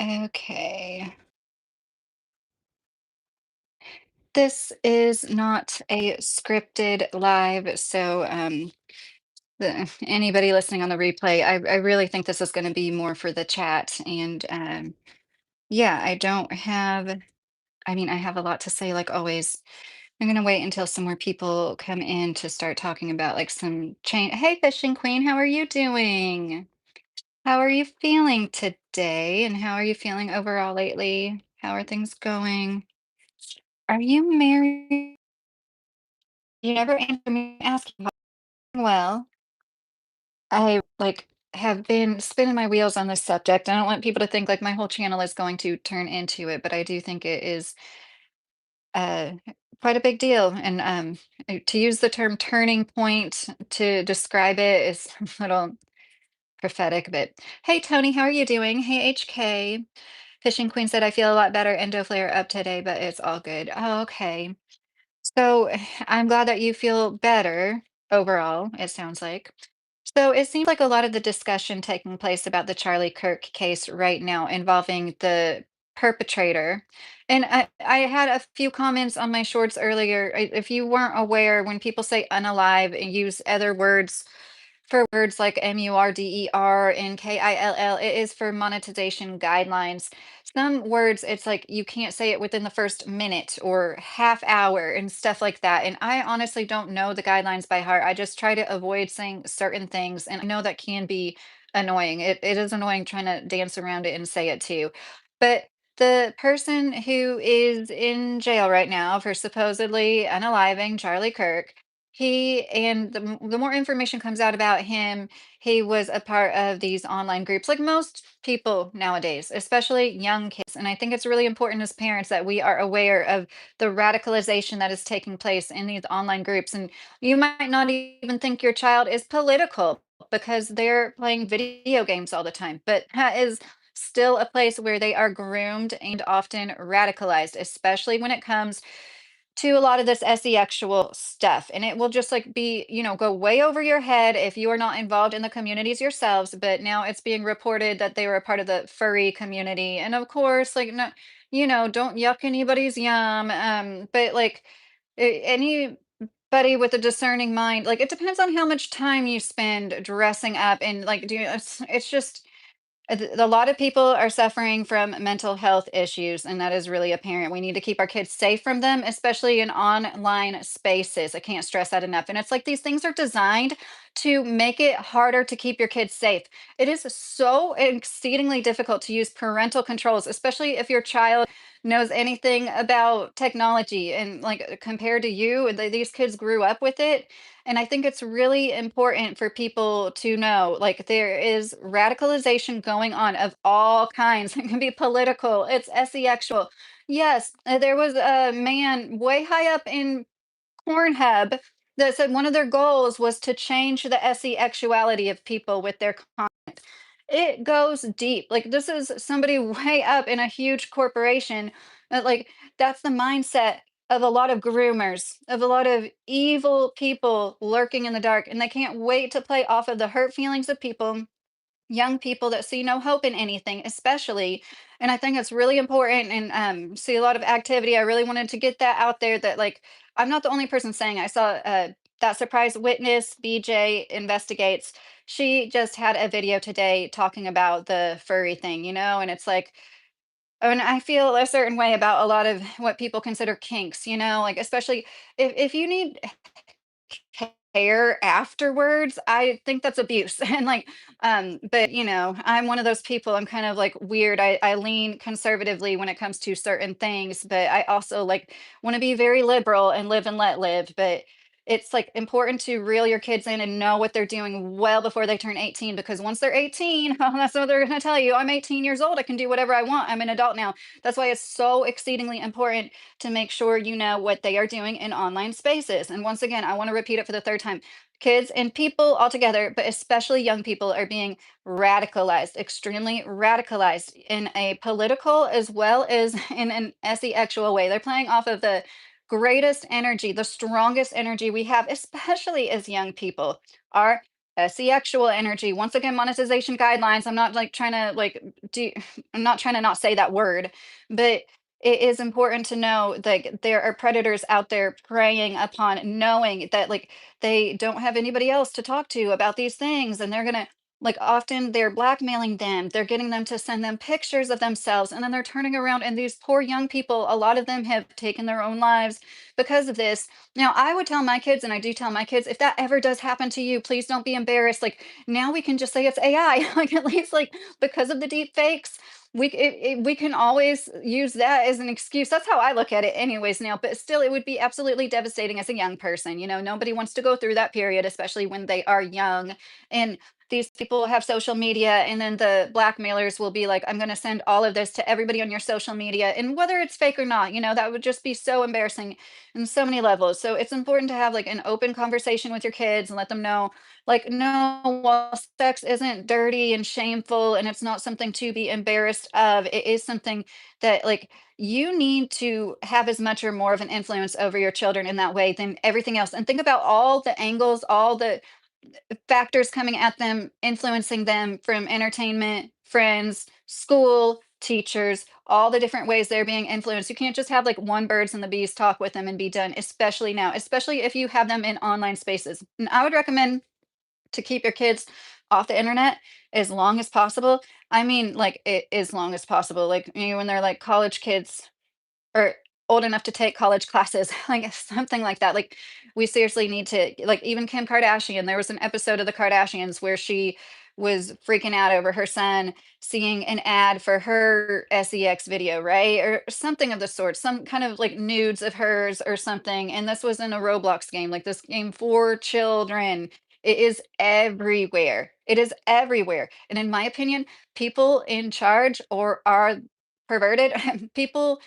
Okay. This is not a scripted live, so anybody listening on the replay, I really think this is going to be more for the chat. And yeah, I don't have, I mean, I have a lot to say, like always. I'm gonna wait until some more people come in to start talking about like some change. Hey, Fishing Queen, how are you doing? How are you feeling today? And how are you feeling overall lately? How are things going? Are you married? You never answer me asking. Well, I like have been spinning my wheels on this subject. I don't want people to think like my whole channel is going to turn into it, but I do think it is uh quite a big deal. And to use the term turning point to describe it is a little prophetic, but hey Tony, how are you doing? Hey HK. Fishing Queen said I feel a lot better. Endo flare up today, but it's all good. Oh, okay. So I'm glad that you feel better overall, it sounds like. So it seems like a lot of the discussion taking place about the Charlie Kirk case right now involving the perpetrator. And I had a few comments on my shorts earlier. If you weren't aware, when people say unalive and use other words for words like murder and kill, it is for monetization guidelines. Some words, it's like you can't say it within the first minute or half hour and stuff like that. And I honestly don't know the guidelines by heart. I just try to avoid saying certain things. And I know that can be annoying. It is annoying trying to dance around it and say it too. But the person who is in jail right now for supposedly unaliving Charlie Kirk, the more information comes out about him, he was a part of these online groups, like most people nowadays, especially young kids. And I think it's really important as parents that we are aware of the radicalization that is taking place in these online groups. And you might not even think your child is political because they're playing video games all the time, but that is still a place where they are groomed and often radicalized, especially when it comes to a lot of this SE-actual stuff. And it will just like be, go way over your head if you are not involved in the communities yourselves. But now it's being reported that they were a part of the furry community. And of course, like, no, don't yuck anybody's yum. But like anybody with a discerning mind, like it depends on how much time you spend dressing up and like doing it's just a lot of people are suffering from mental health issues, and that is really apparent. We need to keep our kids safe from them, especially in online spaces. I can't stress that enough. And it's like these things are designed to make it harder to keep your kids safe. It is so exceedingly difficult to use parental controls, especially if your child knows anything about technology and like compared to you, and these kids grew up with it. And I think it's really important for people to know like there is radicalization going on of all kinds. It can be political, it's sexual. Yes, there was a man way high up in Pornhub that said one of their goals was to change the sexuality of people with their it goes deep. Like this is somebody way up in a huge corporation. Like that's the mindset of a lot of groomers, of a lot of evil people lurking in the dark, and they can't wait to play off of the hurt feelings of people, young people that see no hope in anything, especially. And I think it's really important and see a lot of activity. I really wanted to get that out there that like I'm not the only person saying. I saw that surprise witness BJ investigates. She just had a video today talking about the furry thing, and it's like, and I feel a certain way about a lot of what people consider kinks, like especially if you need care afterwards, I think that's abuse. And like, but I'm one of those people, I'm kind of like weird. I lean conservatively when it comes to certain things, but I also like want to be very liberal and live and let live. But it's like important to reel your kids in and know what they're doing well before they turn 18, because once they're 18, that's what they're going to tell you. I'm 18 years old. I can do whatever I want. I'm an adult now. That's why it's so exceedingly important to make sure you know what they are doing in online spaces. And once again, I want to repeat it for the third time. Kids and people altogether, but especially young people, are being radicalized, extremely radicalized in a political as well as in an sexual way. They're playing off of the greatest energy, the strongest energy we have, especially as young people, our SE-actual energy. Once again, monetization guidelines. I'm not like trying to like do I'm not trying to not say that word, but it is important to know like there are predators out there preying upon knowing that like they don't have anybody else to talk to about these things and they're gonna like often they're blackmailing them. They're getting them to send them pictures of themselves and then they're turning around and these poor young people, a lot of them have taken their own lives because of this. Now, I would tell my kids, and I do tell my kids, if that ever does happen to you, please don't be embarrassed. Like now we can just say it's AI. Like at least like because of the deep fakes, we can always use that as an excuse. That's how I look at it anyways now, but still it would be absolutely devastating as a young person. You know, nobody wants to go through that period, especially when they are young. And these people have social media and then the blackmailers will be like, I'm going to send all of this to everybody on your social media. And whether it's fake or not, you know, that would just be so embarrassing in so many levels. So it's important to have like an open conversation with your kids and let them know, like, no, well, sex isn't dirty and shameful and it's not something to be embarrassed of. It is something that like you need to have as much or more of an influence over your children in that way than everything else. And think about all the angles, all the factors coming at them, influencing them from entertainment, friends, school, teachers, all the different ways they're being influenced. You can't just have like one birds and the bees talk with them and be done, especially now, especially if you have them in online spaces. And I would recommend to keep your kids off the internet as long as possible. I mean, like as long as possible. Like you know, when they're like college kids, or old enough to take college classes, like something like that. Like we seriously need to like even Kim Kardashian, there was an episode of the Kardashians where she was freaking out over her son seeing an ad for her sex video, right? Or something of the sort, some kind of like nudes of hers or something. And this was in a Roblox game, like this game for children. It is everywhere. It is everywhere. And in my opinion, people in charge or are perverted people,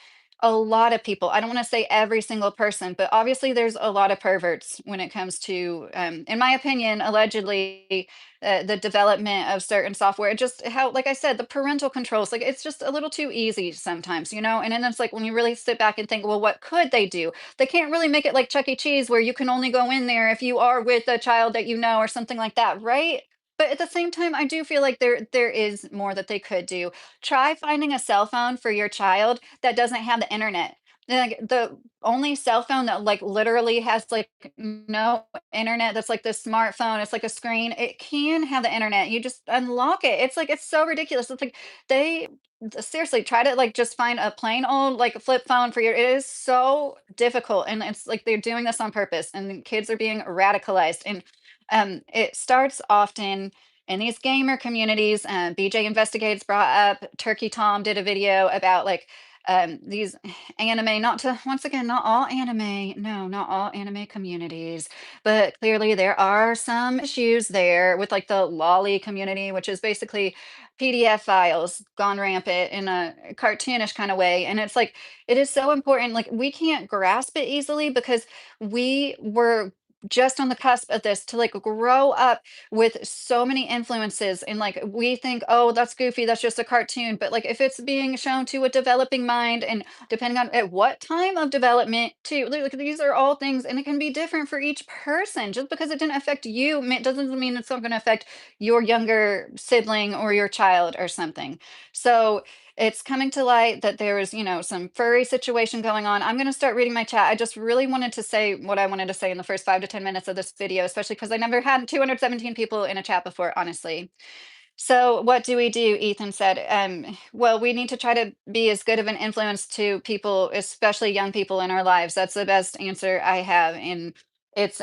a lot of people. I don't want to say every single person, but obviously there's a lot of perverts when it comes to, in my opinion, allegedly the development of certain software. Just how, like I said, the parental controls, like it's just a little too easy sometimes, you know? And then it's like when you really sit back and think, well, what could they do? They can't really make it like Chuck E. Cheese where you can only go in there if you are with a child that you know or something like that, right? But at the same time, I do feel like there is more that they could do. Try finding a cell phone for your child that doesn't have the internet. Like the only cell phone that like literally has like no internet, that's like the smartphone, it's like a screen. It can have the internet. You just unlock it. It's like it's so ridiculous. It's like they seriously try to like just find a plain old like flip phone for your it is so difficult and it's like they're doing this on purpose and the kids are being radicalized and it starts often in these gamer communities. BJ Investigates brought up, Turkey Tom did a video about like these anime, not to, once again, not all anime, no, not all anime communities, but clearly there are some issues there with like the lolly community, which is basically PDF files gone rampant in a cartoonish kind of way. And it's like, it is so important. Like, we can't grasp it easily because we were just on the cusp of this to like grow up with so many influences and like we think oh that's goofy that's just a cartoon but like if it's being shown to a developing mind and depending on at what time of development too like these are all things and it can be different for each person just because it didn't affect you doesn't mean it's not going to affect your younger sibling or your child or something so it's coming to light that there is, you know, some furry situation going on. I'm going to start reading my chat. I just really wanted to say what I wanted to say in the first 5 to 10 minutes of this video, especially because I never had 217 people in a chat before, honestly. So, what do we do? Ethan said, well, we need to try to be as good of an influence to people, especially young people in our lives. That's the best answer I have. And it's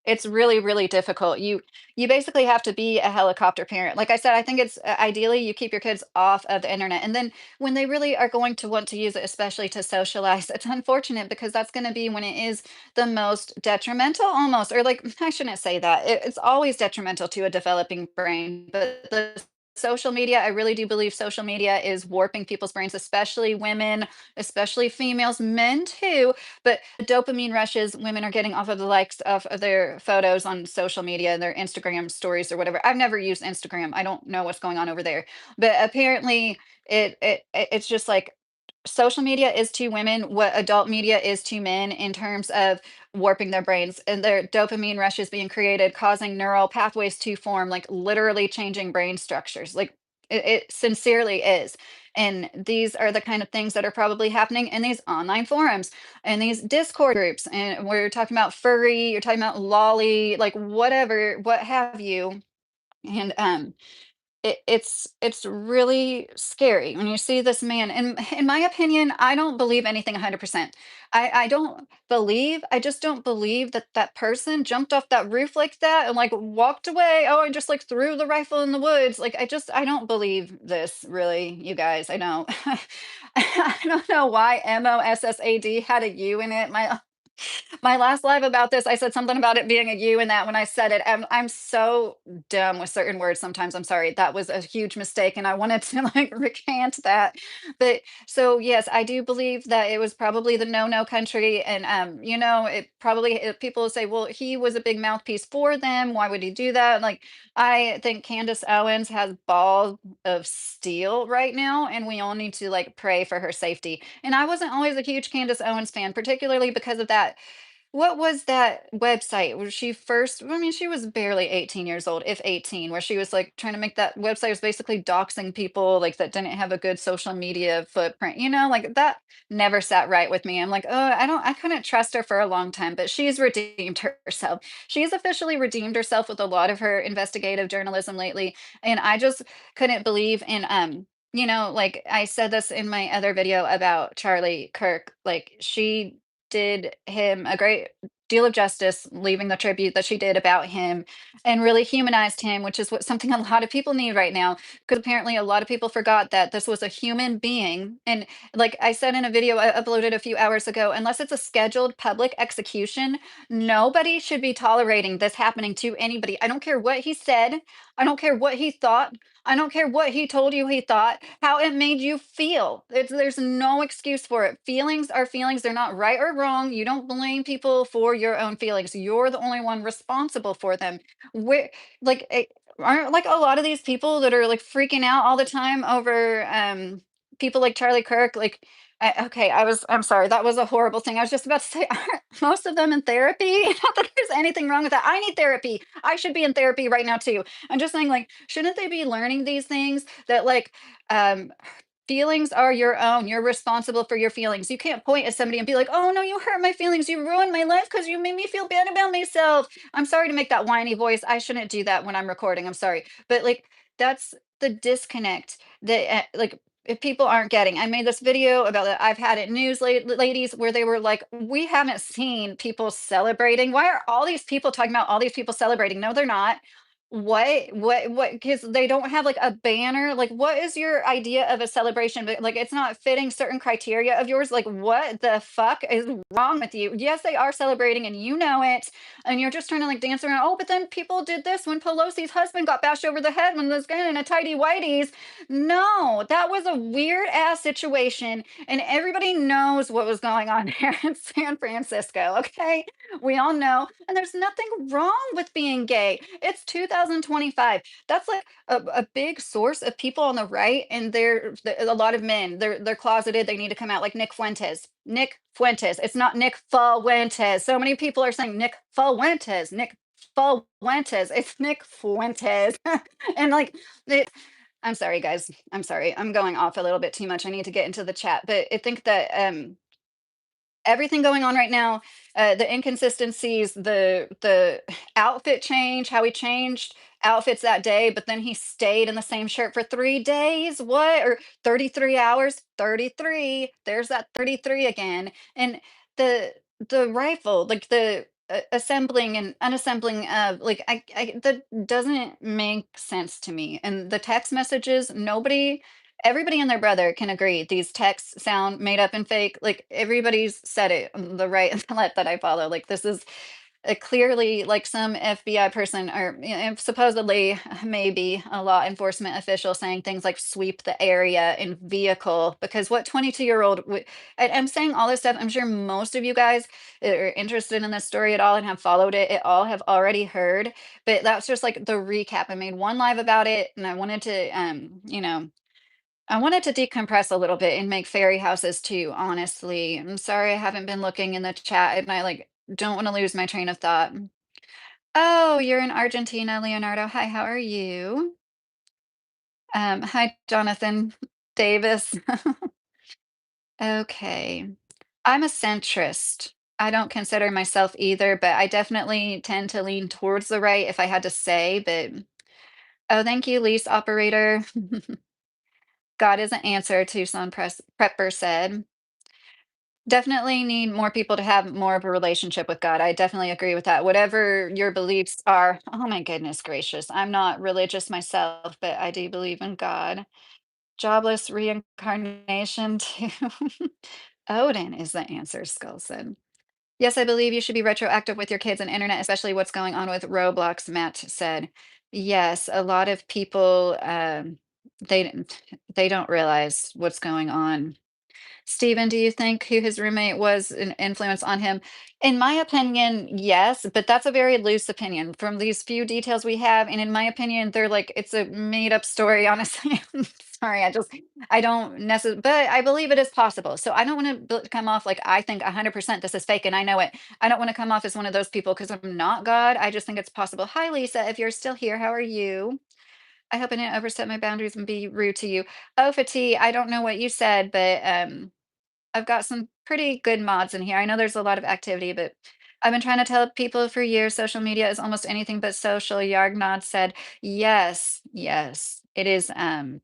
it's really, really difficult. You basically have to be a helicopter parent. Like I said, I think it's ideally you keep your kids off of the internet. And then when they really are going to want to use it, especially to socialize, it's unfortunate because that's going to be when it is the most detrimental almost, or like I shouldn't say that. It's always detrimental to a developing brain, but the social media, I really do believe social media is warping people's brains, especially women, especially females, men too, but the dopamine rushes women are getting off of the likes of their photos on social media, their Instagram stories or whatever. I've never used Instagram. I don't know what's going on over there. But apparently it's just like social media is to women what adult media is to men in terms of warping their brains and their dopamine rushes being created, causing neural pathways to form, like literally changing brain structures. Like it sincerely is. And these are the kind of things that are probably happening in these online forums and these Discord groups. And we're talking about furry, you're talking about lolly, like whatever, what have you. And it's really scary when you see this man. And in my opinion, I don't believe anything 100%. I don't believe, I just don't believe that that person jumped off that roof like that and like walked away. Oh, and just like threw the rifle in the woods. Like I don't believe this really, you guys. I don't. I don't know why MOSSAD had a U in it. My last live about this, I said something about it being a you and that when I said it. I'm so dumb with certain words sometimes. I'm sorry. That was a huge mistake and I wanted to like recant that. But so yes, I do believe that it was probably the no country and it probably people will say, "Well, he was a big mouthpiece for them. Why would he do that?" Like I think Candace Owens has balls of steel right now and we all need to like pray for her safety. And I wasn't always a huge Candace Owens fan, particularly because of that what was that website where she first I mean, she was barely 18 years old, if 18, where she was, like, trying to make that website was basically doxing people, like, that didn't have a good social media footprint, like, that never sat right with me. I'm like, "Oh, I couldn't trust her for a long time," but she's redeemed herself. She's officially redeemed herself with a lot of her investigative journalism lately, and I just couldn't believe in, like, I said this in my other video about Charlie Kirk, like, she did him a great deal of justice, leaving the tribute that she did about him and really humanized him, which is what something a lot of people need right now. Because apparently a lot of people forgot that this was a human being. And like I said in a video I uploaded a few hours ago, unless it's a scheduled public execution, nobody should be tolerating this happening to anybody. I don't care what he said. I don't care what he thought. I don't care what he told you he thought, how it made you feel. There's no excuse for it. Feelings are feelings. They're not right or wrong. You don't blame people for your own feelings. You're the only one responsible for them. Where, like, aren't like a lot of these people that are like freaking out all the time over people like Charlie Kirk, like okay, I'm sorry, that was a horrible thing. I was just about to say, aren't most of them in therapy? Not that there's anything wrong with that. I need therapy. I should be in therapy right now too. I'm just saying, like, shouldn't they be learning these things that, like, um, feelings are your own. You're responsible for your feelings. You can't point at somebody and be like, "Oh no, you hurt my feelings. You ruined my life because you made me feel bad about myself." I'm sorry to make that whiny voice. I shouldn't do that when I'm recording. I'm sorry, but like, that's the disconnect that, like. If people aren't getting, I made this video about it. I've had it news ladies where they were like, we haven't seen people celebrating. Why are all these people talking about all these people celebrating? No, they're not. What? Because they don't have like a banner. Like, what is your idea of a celebration? But like, it's not fitting certain criteria of yours. Like, what the fuck is wrong with you? Yes, they are celebrating, and you know it, and you're just trying to like dance around. Oh, but then people did this when Pelosi's husband got bashed over the head when this guy in a tidy whities. No, that was a weird ass situation, and everybody knows what was going on there in San Francisco. Okay, we all know. And there's nothing wrong with being gay. It's 2025. That's like a big source of people on the right, and a lot of men. They're closeted. They need to come out like Nick Fuentes. Nick Fuentes. It's not Nick Fuentes. So many people are saying Nick Fuentes. Nick Fuentes. It's Nick Fuentes. And like it, I'm sorry, guys. I'm sorry. I'm going off a little bit too much. I need to get into the chat, but I think that everything going on right now, the inconsistencies, the outfit change, how he changed outfits that day, but then he stayed in the same shirt for 3 days. What? Or 33 hours? 33. There's that 33 again. And the the rifle, like the assembling and unassembling of like that doesn't make sense to me. And the text messages, nobody everybody and their brother can agree these texts sound made up and fake. Like everybody's said it on the right outlet that I follow. Like this is clearly like some FBI person or supposedly maybe a law enforcement official saying things like sweep the area in vehicle because what 22-year-old I'm saying all this stuff. I'm sure most of you guys are interested in this story at all and have followed it. It all have already heard, but that's just like the recap. I made one live about it and I wanted to I wanted to decompress a little bit and make fairy houses too, honestly. I'm sorry I haven't been looking in the chat and I like don't want to lose my train of thought. Oh, you're in Argentina, Leonardo. Hi, how are you? Hi, Jonathan Davis. Okay. I'm a centrist. I don't consider myself either, but I definitely tend to lean towards the right if I had to say, but oh, thank you, lease operator. God is an answer, Tucson Prepper said. Definitely need more people to have more of a relationship with God. I definitely agree with that. Whatever your beliefs are, oh my goodness gracious. I'm not religious myself, but I do believe in God. Jobless reincarnation too. Odin is the answer, Skull said. Yes, I believe you should be retroactive with your kids and internet, especially what's going on with Roblox, Matt said. Yes, a lot of people they they don't realize what's going on. Steven, do you think who his roommate was an influence on him? In my opinion, yes, but that's a very loose opinion from these few details we have. And in my opinion, they're like, it's a made up story, honestly. I'm sorry. I don't necessarily, but I believe it is possible. So I don't want to come off like I think 100% this is fake and I know it. I don't want to come off as one of those people because I'm not God. I just think it's possible. Hi, Lisa. If you're still here, how are you? I hope I didn't overstep my boundaries and be rude to you. Oh, Fatih, I don't know what you said, but I've got some pretty good mods in here. I know there's a lot of activity, but I've been trying to tell people for years social media is almost anything but social. Yargnod said, yes, yes, it is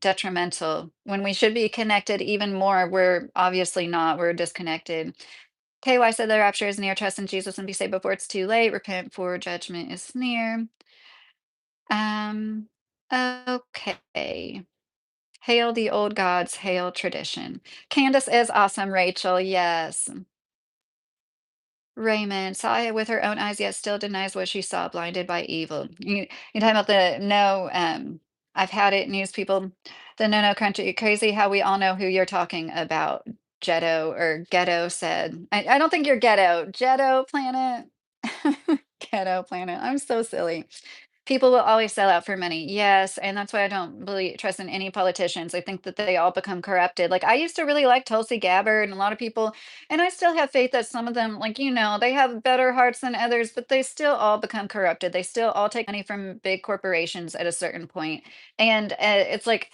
detrimental. When we should be connected even more, we're obviously not. We're disconnected. KY said the rapture is near. Trust in Jesus and be saved before it's too late. Repent for judgment is near. Um, okay. Hail the old gods, hail tradition. Candace is awesome, Rachel. Yes. Raymond saw it with her own eyes, yet still denies what she saw, blinded by evil. You talking about the no, I've had it, news people, the no no country. Crazy how we all know who you're talking about. Jetto or Ghetto said. I don't think you're Ghetto. Jetto planet. Ghetto planet. I'm so silly. People will always sell out for money. Yes, and that's why I don't really trust in any politicians. I think that they all become corrupted. Like I used to really like Tulsi Gabbard and a lot of people, and I still have faith that some of them, like they have better hearts than others, but they still all become corrupted. They still all take money from big corporations at a certain point, and it's like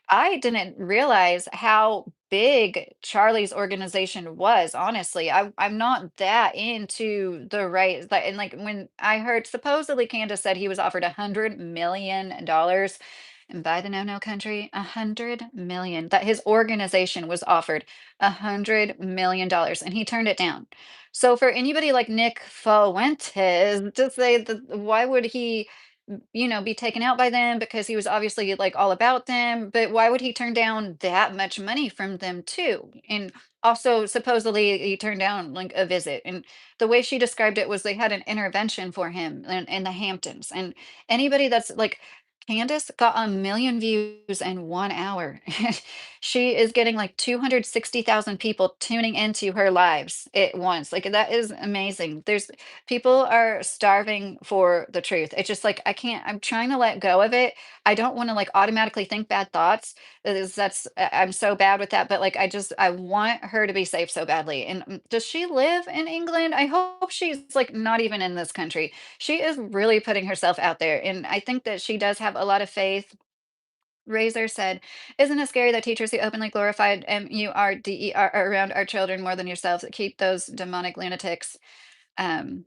I didn't realize how big Charlie's organization was, honestly. I'm not that into the right and like when I heard supposedly Candace said he was offered $100 million and by the no-no country, 100 million. That his organization was offered $100 million and he turned it down. So for anybody like Nick Fuentes to say that why would he be taken out by them because he was obviously like all about them. But why would he turn down that much money from them too? And also, supposedly, he turned down like a visit. And the way she described it was they had an intervention for him in the Hamptons. And anybody that's like, Candace got 1 million views in 1 hour. She is getting like 260,000 people tuning into her lives at once. Like, that is amazing. People are starving for the truth. It's just like I can't. I'm trying to let go of it. I don't want to like automatically think bad thoughts. I'm so bad with that. But like I want her to be safe so badly. And does she live in England? I hope she's like not even in this country. She is really putting herself out there, and I think that she does have a lot of faith. Razor said, "Isn't it scary that teachers who openly glorified MURDER are around our children more than yourselves? Keep those demonic lunatics." Um,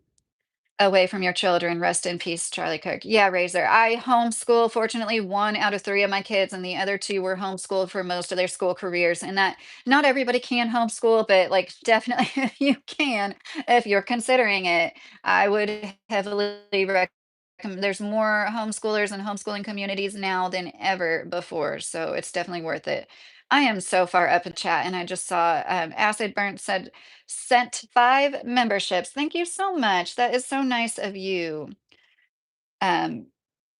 Away from your children. Rest in peace, Charlie Kirk. Yeah, Razor. I homeschool. Fortunately, one out of three of my kids, and the other two were homeschooled for most of their school careers. And that not everybody can homeschool, but like definitely if you can, if you're considering it, I would heavily recommend. There's more homeschoolers and homeschooling communities now than ever before, so it's definitely worth it. I am so far up in chat, and I just saw Acid Burnt said sent 5 memberships. Thank you so much. That is so nice of you. Um,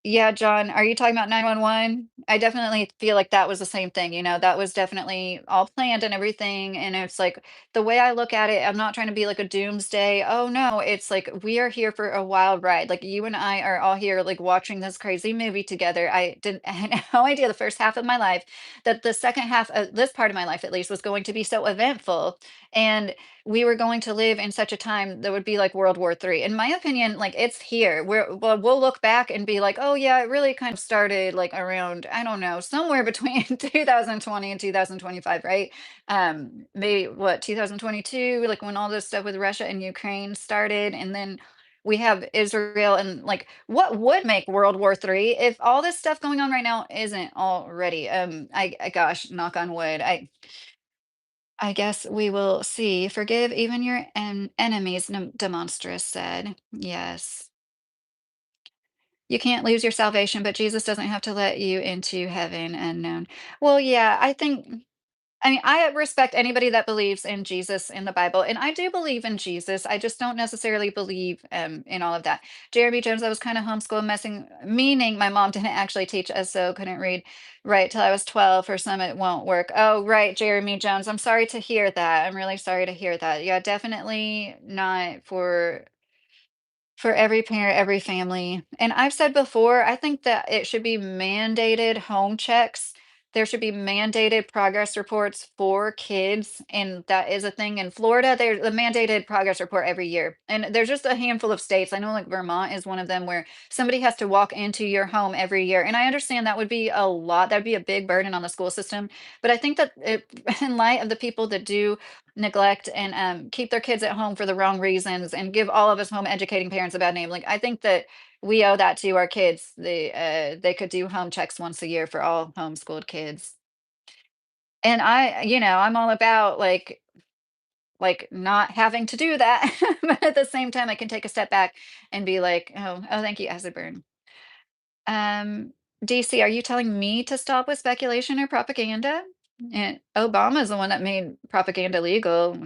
Yeah, John, are you talking about 911? I definitely feel like that was the same thing, that was definitely all planned and everything, and it's like, the way I look at it, I'm not trying to be like a doomsday, "Oh, no," it's like, we are here for a wild ride, like, you and I are all here, like, watching this crazy movie together. I had no idea the first half of my life that the second half of this part of my life, at least, was going to be so eventful, and we were going to live in such a time that would be like World War III. In my opinion, like it's here. We'll look back and be like, oh yeah, it really kind of started like around, I don't know, somewhere between 2020 and 2025, right? Maybe what, 2022, like when all this stuff with Russia and Ukraine started, and then we have Israel, and like what would make World War III if all this stuff going on right now isn't already? I gosh, knock on wood. I guess we will see. Forgive even your enemies, Demonstrous said. Yes. You can't lose your salvation, but Jesus doesn't have to let you into heaven unknown. Well, yeah, I mean, I respect anybody that believes in Jesus in the Bible, and I do believe in Jesus. I just don't necessarily believe in all of that. Jeremy Jones, I was kind of homeschool messing, meaning my mom didn't actually teach us, so couldn't read right till I was 12. For some, it won't work. Oh, right, Jeremy Jones. I'm sorry to hear that. I'm really sorry to hear that. Yeah, definitely not for every parent, every family. And I've said before, I think that it should be mandated home checks. There should be mandated progress reports for kids. And that is a thing in Florida. There's a mandated progress report every year. And there's just a handful of states. I know like Vermont is one of them where somebody has to walk into your home every year. And I understand that would be a lot. That'd be a big burden on the school system. But I think that in light of the people that do neglect and keep their kids at home for the wrong reasons and give all of us home educating parents a bad name. Like I think that we owe that to our kids. They could do home checks once a year for all homeschooled kids. And I'm all about like not having to do that. But at the same time I can take a step back and be like, oh thank you, acid burn. Um DC, are you telling me to stop with speculation or propaganda? And Obama's the one that made propaganda legal.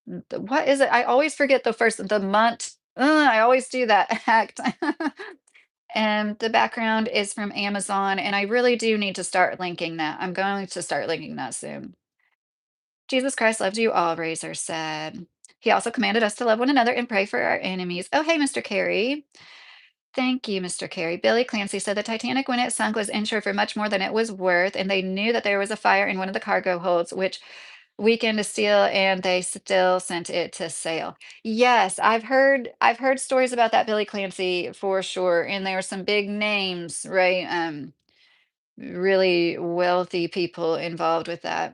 What is it? I always forget the month. I always do that act. And the background is from Amazon, and I really do need to start linking that. I'm going to start linking that soon. Jesus Christ loves you all, Razor said. He also commanded us to love one another and pray for our enemies. Oh, hey, Mr. Carey. Thank you, Mr. Carey. Billy Clancy said the Titanic, when it sunk, was insured for much more than it was worth, and they knew that there was a fire in one of the cargo holds, which weekend to steal, and they still sent it to sale. Yes, I've heard stories about that Billy Clancy for sure, and there were some big names, right? Really wealthy people involved with that.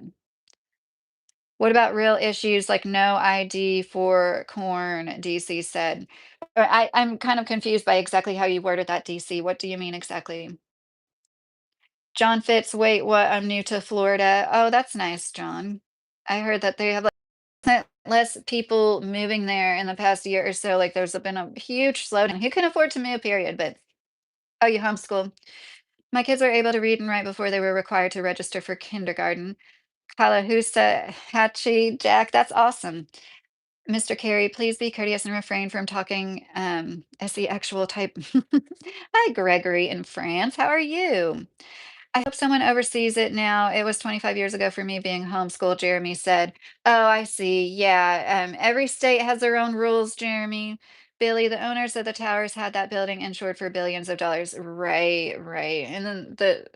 What about real issues like no ID for corn? DC said. I'm kind of confused by exactly how you worded that, DC. What do you mean exactly? John Fitz, wait, what? I'm new to Florida. Oh, that's nice, John. I heard that they have less people moving there in the past year or so. Like there's been a huge slowdown. Who can afford to move, period? But oh, you homeschool. My kids were able to read and write before they were required to register for kindergarten. Kalahusa Hachi Jack, that's awesome. Mr. Carey, please be courteous and refrain from talking as the actual type. Hi, Gregory in France. How are you? I hope someone oversees it now. It was 25 years ago for me being homeschooled, Jeremy said. Oh, I see. Yeah. Every state has their own rules, Jeremy. Billy, the owners of the towers had that building insured for billions of dollars. Right, right. And then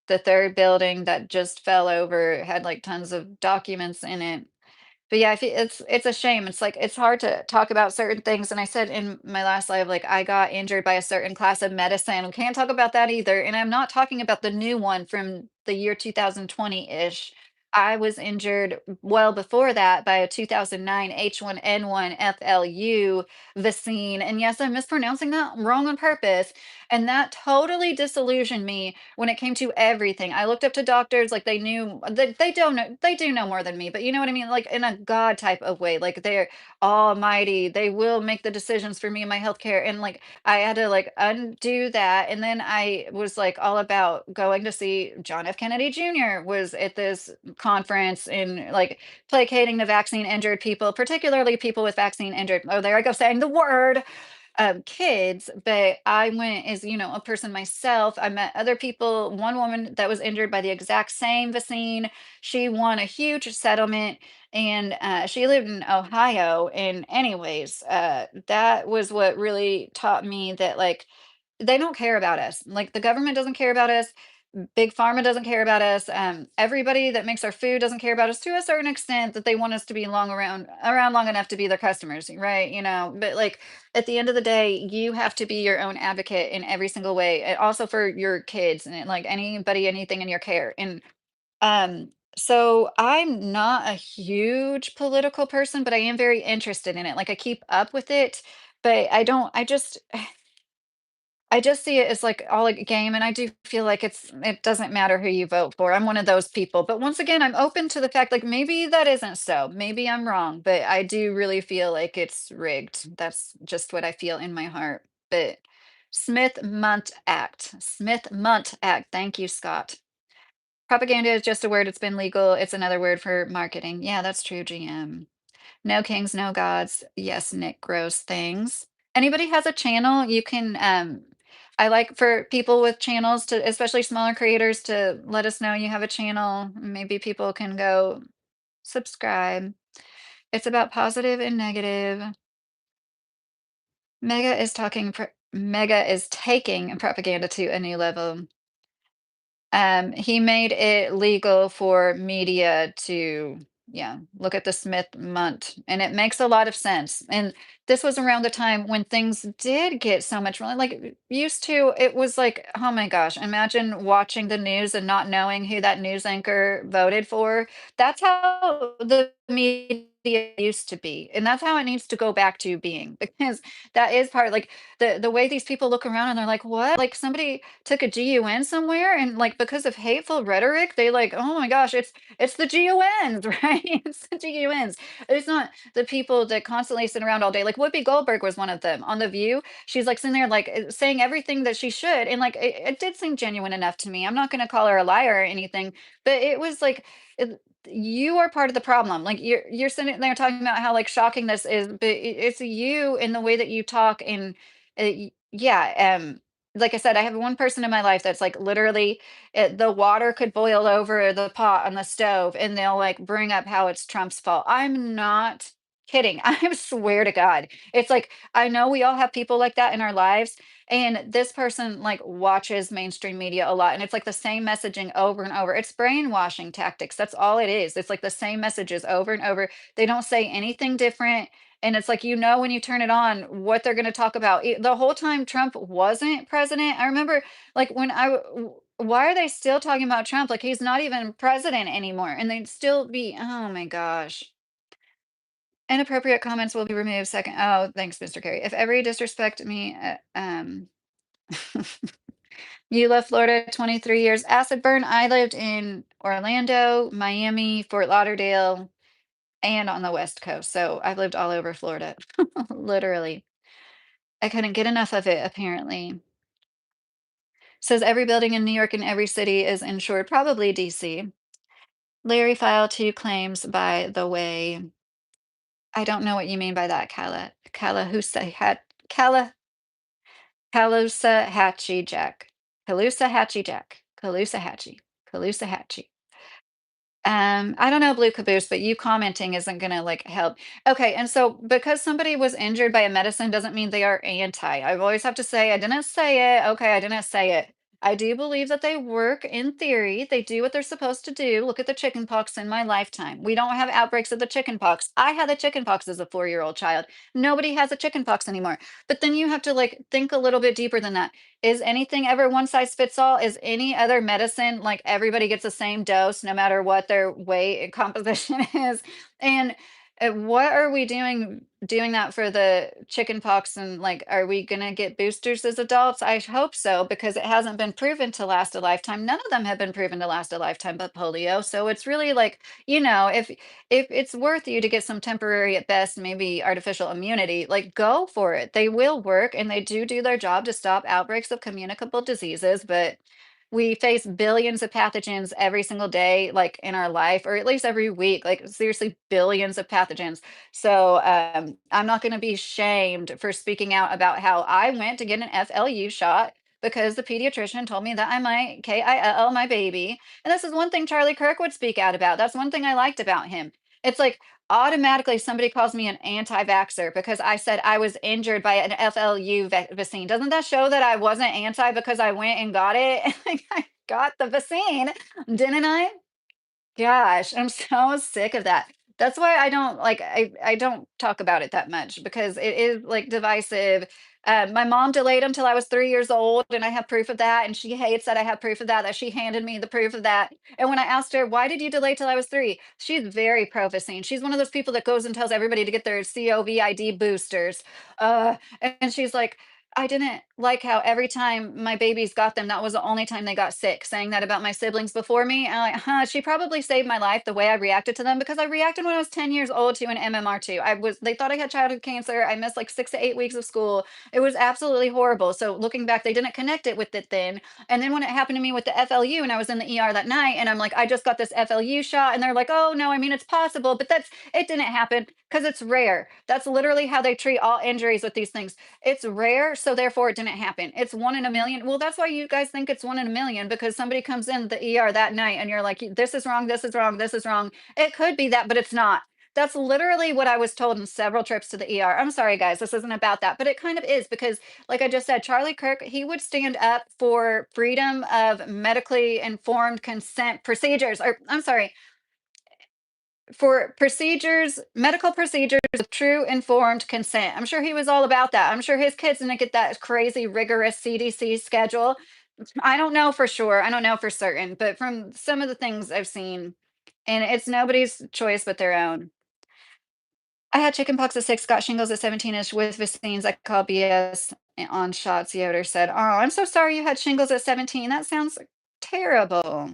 the third building that just fell over had like tons of documents in it. But yeah, it's a shame. It's like it's hard to talk about certain things. And I said in my last live, like I got injured by a certain class of medicine. We can't talk about that either. And I'm not talking about the new one from the year 2020-ish. I was injured well before that by a 2009 H1N1 FLU vaccine. And yes, I'm mispronouncing that wrong on purpose. And that totally disillusioned me when it came to everything. I looked up to doctors like they knew they don't know they do know more than me, but you know what I mean? Like in a God type of way. Like they're almighty. They will make the decisions for me and my healthcare. And like I had to like undo that. And then I was like all about going to see John F. Kennedy Jr. was at this conference and like placating the vaccine injured people, particularly people with vaccine injured. Oh, there I go saying the word. kids, but I went as, a person myself. I met other people. One woman that was injured by the exact same vaccine, she won a huge settlement, and she lived in Ohio. And anyways, that was what really taught me that, like, they don't care about us. Like, the government doesn't care about us. Big pharma doesn't care about us. Everybody that makes our food doesn't care about us to a certain extent, that they want us to be around long enough to be their customers, right? But like, at the end of the day, you have to be your own advocate in every single way. And also for your kids and like anybody, anything in your care. And so I'm not a huge political person, but I am very interested in it. Like, I keep up with it, but I don't. I just see it as like all like a game, and I do feel like it doesn't matter who you vote for. I'm one of those people. But once again, I'm open to the fact like maybe that isn't so. Maybe I'm wrong, but I do really feel like it's rigged. That's just what I feel in my heart. But Smith-Munt Act. Thank you, Scott. Propaganda is just a word. It's been legal. It's another word for marketing. Yeah, that's true, GM. No kings, no gods. Yes, Nick, gross things. Anybody has a channel, you can I like for people with channels to, especially smaller creators, to let us know you have a channel. Maybe people can go subscribe. It's about positive and negative. Mega is taking propaganda to a new level. He made it legal for media to, yeah, look at the Smith Munt, and it makes a lot of sense. And this was around the time when things did get so much wrong. Like, used to, it was like, oh my gosh, imagine watching the news and not knowing who that news anchor voted for. That's how the media used to be, and that's how it needs to go back to being, because that is part, like, the way these people look around and they're like, what? Like, somebody took a GUN somewhere, and like, because of hateful rhetoric, they like, oh my gosh, it's the GUNs, right? It's the GUNs. It's not the people that constantly sit around all day. Like, Whoopi Goldberg was one of them on The View. She's like sitting there like saying everything that she should, and like it did seem genuine enough to me. I'm not going to call her a liar or anything, but it was like, you are part of the problem. Like, you're sitting there talking about how like shocking this is, but it's you in the way that you talk. And yeah, like I said, I have one person in my life that's like literally, the water could boil over the pot on the stove, and they'll like bring up how it's Trump's fault. I'm not kidding. I swear to God. It's like, I know we all have people like that in our lives. And this person like watches mainstream media a lot. And it's like the same messaging over and over. It's brainwashing tactics. That's all it is. It's like the same messages over and over. They don't say anything different, and it's like, when you turn it on, what they're going to talk about. The whole time Trump wasn't president, I remember, like, why are they still talking about Trump? Like, he's not even president anymore. And they'd still be, oh my gosh. Inappropriate comments will be removed. Second. Oh, thanks, Mr. Kerry. If every disrespect me, you left Florida 23 years. Acid burn. I lived in Orlando, Miami, Fort Lauderdale, and on the West Coast. So I've lived all over Florida, literally. I couldn't get enough of it, apparently. Says every building in New York and every city is insured, probably DC. Larry filed 2 claims, by the way. I don't know what you mean by that, Kala, Kalusa Hatchie Jack. Kalusa Hatchie Jack. Kalusa Hatchie. Kalusa Hatchie. I don't know, Blue Caboose, but you commenting isn't gonna like help. Okay, and so because somebody was injured by a medicine doesn't mean they are anti. I always have to say, I didn't say it. Okay, I didn't say it. I do believe that they work in theory. They do what they're supposed to do. Look at the chicken pox in my lifetime. We don't have outbreaks of the chicken pox. I had the chicken pox as a 4-year-old child. Nobody has a chicken pox anymore. But then you have to like think a little bit deeper than that. Is anything ever one size fits all? Is any other medicine like everybody gets the same dose no matter what their weight and composition is? And what are we doing that for the chicken pox? And like, are we gonna get boosters as adults? I hope so, because it hasn't been proven to last a lifetime. None of them have been proven to last a lifetime, but polio. So it's really like, if it's worth you to get some temporary, at best, maybe artificial immunity, like, go for it. They will work, and they do their job to stop outbreaks of communicable diseases. But we face billions of pathogens every single day, like in our life, or at least every week, like seriously, billions of pathogens. So I'm not going to be shamed for speaking out about how I went to get an FLU shot because the pediatrician told me that I might KIL my baby. And this is one thing Charlie Kirk would speak out about. That's one thing I liked about him. It's like automatically somebody calls me an anti-vaxxer because I said I was injured by an FLU vaccine. Doesn't that show that I wasn't anti because I went and got it? Like, I got the vaccine, didn't I? Gosh, I'm so sick of that. That's why I don't like I don't talk about it that much because it is like divisive. My mom delayed until I was 3 years old, and I have proof of that. And she hates that I have proof of that. That she handed me the proof of that. And when I asked her why did you delay till I was 3, she's very pro vaccine. She's one of those people that goes and tells everybody to get their COVID boosters. And she's like, I didn't like how every time my babies got them, that was the only time they got sick, saying that about my siblings before me. And I'm like, huh, she probably saved my life the way I reacted to them because I reacted when I was 10 years old to an MMR2. They thought I had childhood cancer. I missed like 6 to 8 weeks of school. It was absolutely horrible. So looking back, they didn't connect it with it then. And then when it happened to me with the FLU and I was in the ER that night and I'm like, I just got this FLU shot. And they're like, oh no, I mean, it's possible, but it didn't happen because it's rare. That's literally how they treat all injuries with these things. It's rare, so therefore it didn't happen. It's 1 in a million. Well, that's why you guys think it's 1 in a million because somebody comes in the ER that night and you're like, this is wrong, this is wrong, this is wrong. It could be that, but it's not. That's literally what I was told in several trips to the ER. I'm sorry, guys, this isn't about that, but it kind of is because, like I just said, Charlie Kirk, he would stand up for freedom of medically informed consent procedures, or I'm sorry, for procedures, medical procedures with true informed consent. I'm sure he was all about that. I'm sure his kids didn't get that crazy rigorous CDC schedule. I don't know for sure. I don't know for certain, but from some of the things I've seen, and it's nobody's choice but their own. I had chickenpox at 6, got shingles at 17ish with vaccines. I call BS on shots. Yoder said, "Oh, I'm so sorry you had shingles at 17. That sounds terrible."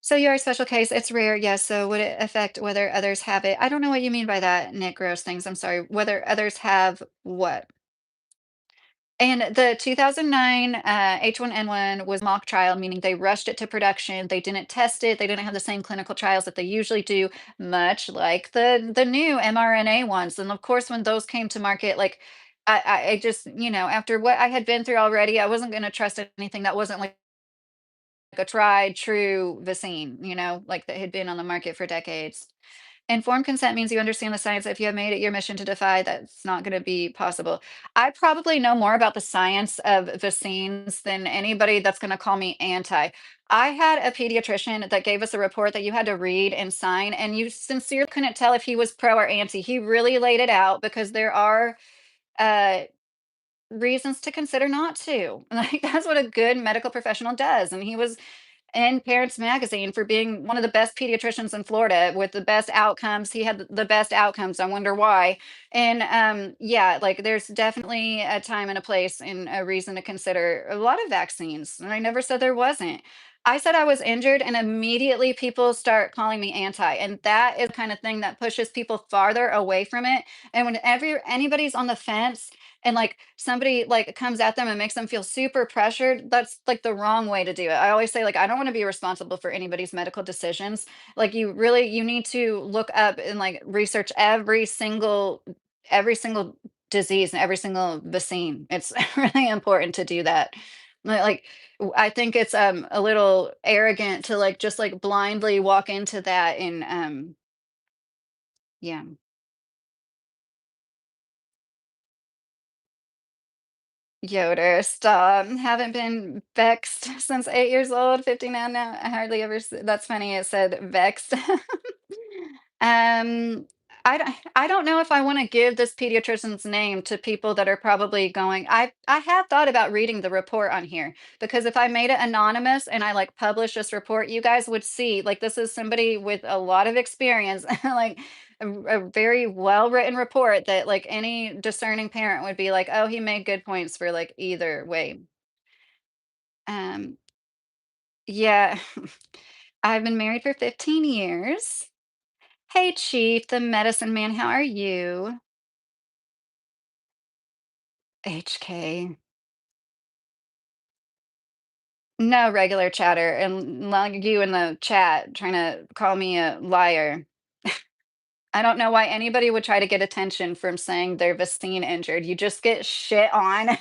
So you're a special case. It's rare, yes. So would it affect whether others have it? I don't know what you mean by that, Nick. Gross things. I'm sorry. Whether others have what? And the 2009 H1N1 was mock trial, meaning they rushed it to production. They didn't test it. They didn't have the same clinical trials that they usually do, much like the new mRNA ones. And of course, when those came to market, like I just after what I had been through already, I wasn't going to trust anything that wasn't like a tried true vaccine, like that had been on the market for decades. Informed consent means you understand the science. If you have made it your mission to defy, that's not going to be possible. I probably know more about the science of vaccines than anybody that's going to call me anti. I had a pediatrician that gave us a report that you had to read and sign, and you sincerely couldn't tell if he was pro or anti. He really laid it out because there are uh, reasons to consider not to. Like that's what a good medical professional does. And he was in Parents Magazine for being one of the best pediatricians in Florida with the best outcomes. He had the best outcomes. I wonder why. And yeah, like there's definitely a time and a place and a reason to consider a lot of vaccines. And I never said there wasn't. I said I was injured, and immediately people start calling me anti. And that is the kind of thing that pushes people farther away from it. And whenever anybody's on the fence, and like somebody like comes at them and makes them feel super pressured, that's like the wrong way to do it. I always say, like, I don't want to be responsible for anybody's medical decisions. Like you need to look up and like research every single disease and every single vaccine. It's really important to do that. Like I think it's a little arrogant to like just like blindly walk into that. And yeah. Yoder, stop. Haven't been vexed since 8 years old, 59 now. I hardly ever that's funny. It said vexed. Um, I don't know if I want to give this pediatrician's name to people that are probably going. I have thought about reading the report on here because if I made it anonymous and I like publish this report, you guys would see like this is somebody with a lot of experience, like a very well written report that like any discerning parent would be like, oh, he made good points for like either way. Um, yeah, I've been married for 15 years. Hey, Chief, the medicine man, how are you? HK. No regular chatter, and like you in the chat trying to call me a liar. I don't know why anybody would try to get attention from saying their Vacine injured. You just get shit on.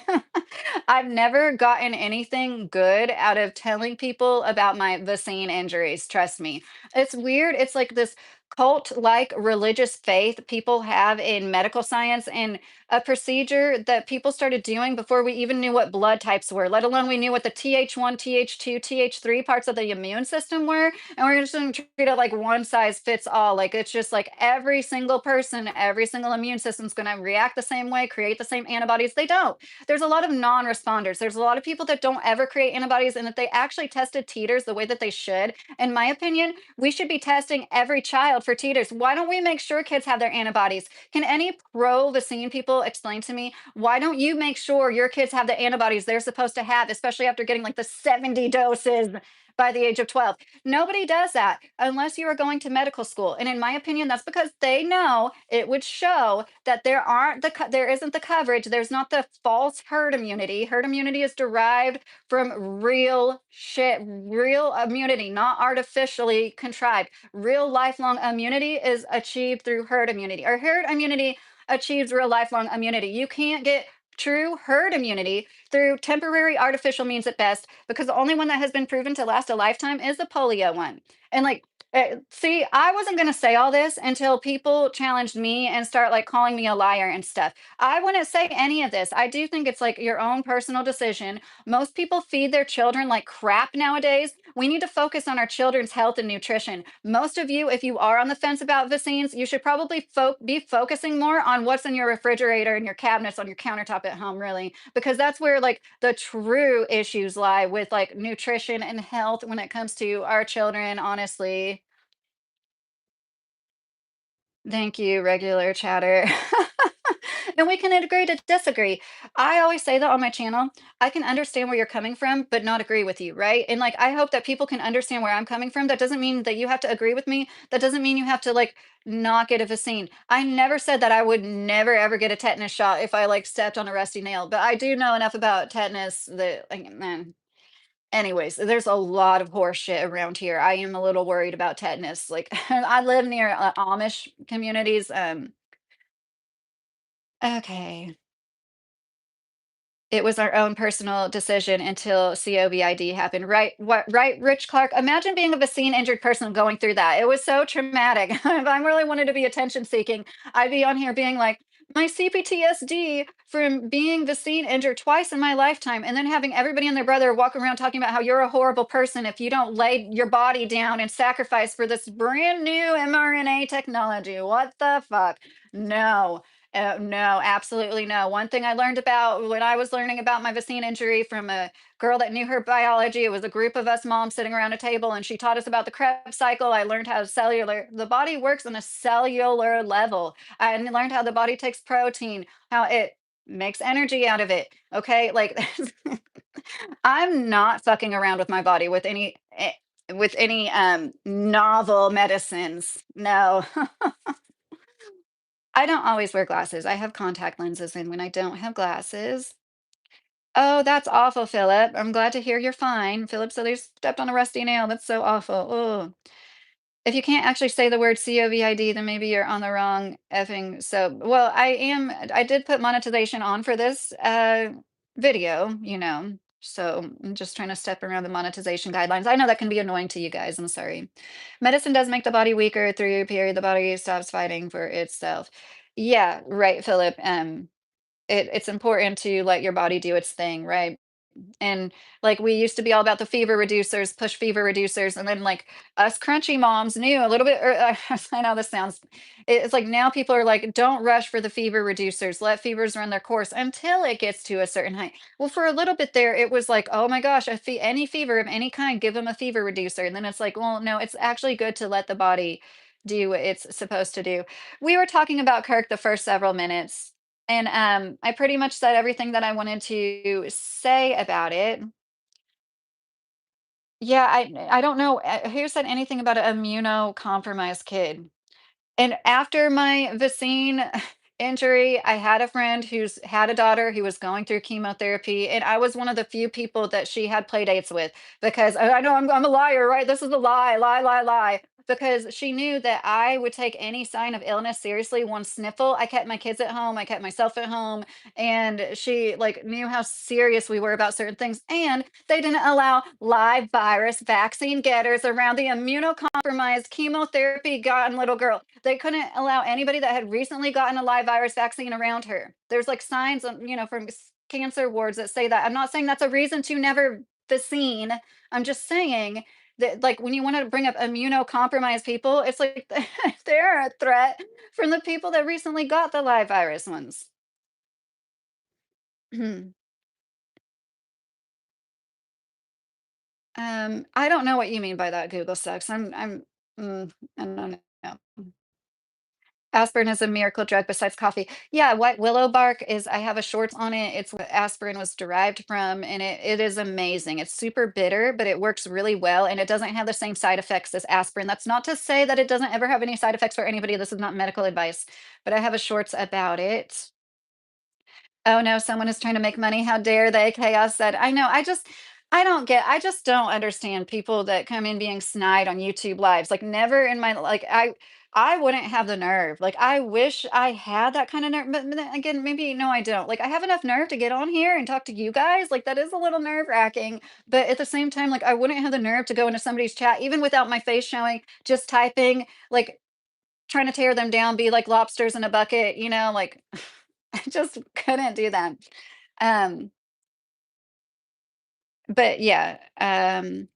I've never gotten anything good out of telling people about my Vacine injuries, trust me. It's weird. It's like this cult-like religious faith people have in medical science and a procedure that people started doing before we even knew what blood types were, let alone we knew what the Th1, Th2, Th3 parts of the immune system were. And we're just gonna treat it like one size fits all. Like it's just like every single person, every single immune system's gonna react the same way, create the same antibodies. They don't. There's a lot of non-responders. There's a lot of people that don't ever create antibodies, and if they actually tested titers the way that they should, in my opinion, we should be testing every child for titers. Why don't we make sure kids have their antibodies? Can any pro-vaccine people explain to me why don't you make sure your kids have the antibodies they're supposed to have, especially after getting like the 70 doses by the age of 12? Nobody does that unless you are going to medical school. And in my opinion, that's because they know it would show that there isn't the coverage, there's not the false herd immunity. Herd immunity is derived from real shit, real immunity, not artificially contrived. Real lifelong immunity is achieved through herd immunity. Or herd immunity achieves real lifelong immunity. You can't get true herd immunity through temporary artificial means at best, because the only one that has been proven to last a lifetime is the polio one. And like, see, I wasn't going to say all this until people challenged me and start like calling me a liar and stuff. I wouldn't say any of this. I do think it's like your own personal decision. Most people feed their children like crap nowadays. We need to focus on our children's health and nutrition. Most of you, if you are on the fence about vaccines, you should probably be focusing more on what's in your refrigerator and your cabinets on your countertop at home, really, because that's where like the true issues lie with like nutrition and health when it comes to our children, honestly. Thank you, regular chatter. And we can agree to disagree. I always say that on my channel. I can understand where you're coming from, but not agree with you, right? And like, I hope that people can understand where I'm coming from. That doesn't mean that you have to agree with me. That doesn't mean you have to like not get a vaccine. I never said that I would never ever get a tetanus shot if I like stepped on a rusty nail, but I do know enough about tetanus that, like, man. Anyways, there's a lot of horse shit around here. I am a little worried about tetanus. Like, I live near Amish communities. Okay. It was our own personal decision until COVID happened. Right? What? Right, Rich Clark? Imagine being a vaccine injured person going through that. It was so traumatic. If I really wanted to be attention seeking, I'd be on here being like, my CPTSD from being vaccine injured twice in my lifetime, and then having everybody and their brother walk around talking about how you're a horrible person if you don't lay your body down and sacrifice for this brand new mRNA technology. What the fuck? No. No, absolutely no. One thing I learned about when I was learning about my vaccine injury from a girl that knew her biology, it was a group of us moms sitting around a table, and she taught us about the Krebs cycle. I learned how the body works on a cellular level. I learned how the body takes protein, how it makes energy out of it. Okay, like I'm not fucking around with my body with any novel medicines. No. I don't always wear glasses. I have contact lenses in when I don't have glasses. Oh, that's awful, Philip. I'm glad to hear you're fine. Philip said he stepped on a rusty nail. That's so awful. Oh. If you can't actually say the word COVID, then maybe you're on the wrong effing well, I did put monetization on for this video, So I'm just trying to step around the monetization guidelines. I know that can be annoying to you guys. I'm sorry. Medicine does make the body weaker through your period. The body stops fighting for itself. Yeah, right, Philip. It's important to let your body do its thing, right? And like we used to be all about the fever reducers, push fever reducers, and then like us crunchy moms knew a little bit. I know this sounds, it's like now people are like, don't rush for the fever reducers, let fevers run their course until it gets to a certain height. Well, for a little bit there, it was like, oh my gosh, any fever of any kind, give them a fever reducer. And then it's like, well, no, it's actually good to let the body do what it's supposed to do. We were talking about Kirk the first several minutes, and, I pretty much said everything that I wanted to say about it. Yeah, I don't know, who said anything about an immunocompromised kid? And after my vaccine injury. I had a friend who's had a daughter who was going through chemotherapy, and I was one of the few people that she had play dates with because I know I'm a liar, right? This is a lie, lie, lie, lie. Because she knew that I would take any sign of illness seriously. One sniffle, I kept my kids at home, I kept myself at home, and she like knew how serious we were about certain things. And they didn't allow live virus vaccine getters around the immunocompromised chemotherapy gotten little girl. They couldn't allow anybody that had recently gotten a live virus vaccine around her. There's like signs on, from cancer wards that say that. I'm not saying that's a reason to never vaccine. I'm just saying that, like, when you want to bring up immunocompromised people, it's like they're a threat from the people that recently got the live virus ones. I don't know what you mean by that, Google sucks. I don't know. Aspirin is a miracle drug besides coffee. Yeah, white willow bark is, I have a short on it. It's what aspirin was derived from, and it is amazing. It's super bitter, but it works really well, and it doesn't have the same side effects as aspirin. That's not to say that it doesn't ever have any side effects for anybody. This is not medical advice, but I have a shorts about it. Oh, no, someone is trying to make money. How dare they? Chaos said, I know. I just don't understand people that come in being snide on YouTube lives. Like never in my, like, I wouldn't have the nerve. Like, I wish I had that kind of nerve. But then again, maybe, no, I don't. Like, I have enough nerve to get on here and talk to you guys. Like, that is a little nerve wracking. But at the same time, like, I wouldn't have the nerve to go into somebody's chat, even without my face showing, just typing, like, trying to tear them down, be like lobsters in a bucket, like I just couldn't do that. Um, but yeah, I'm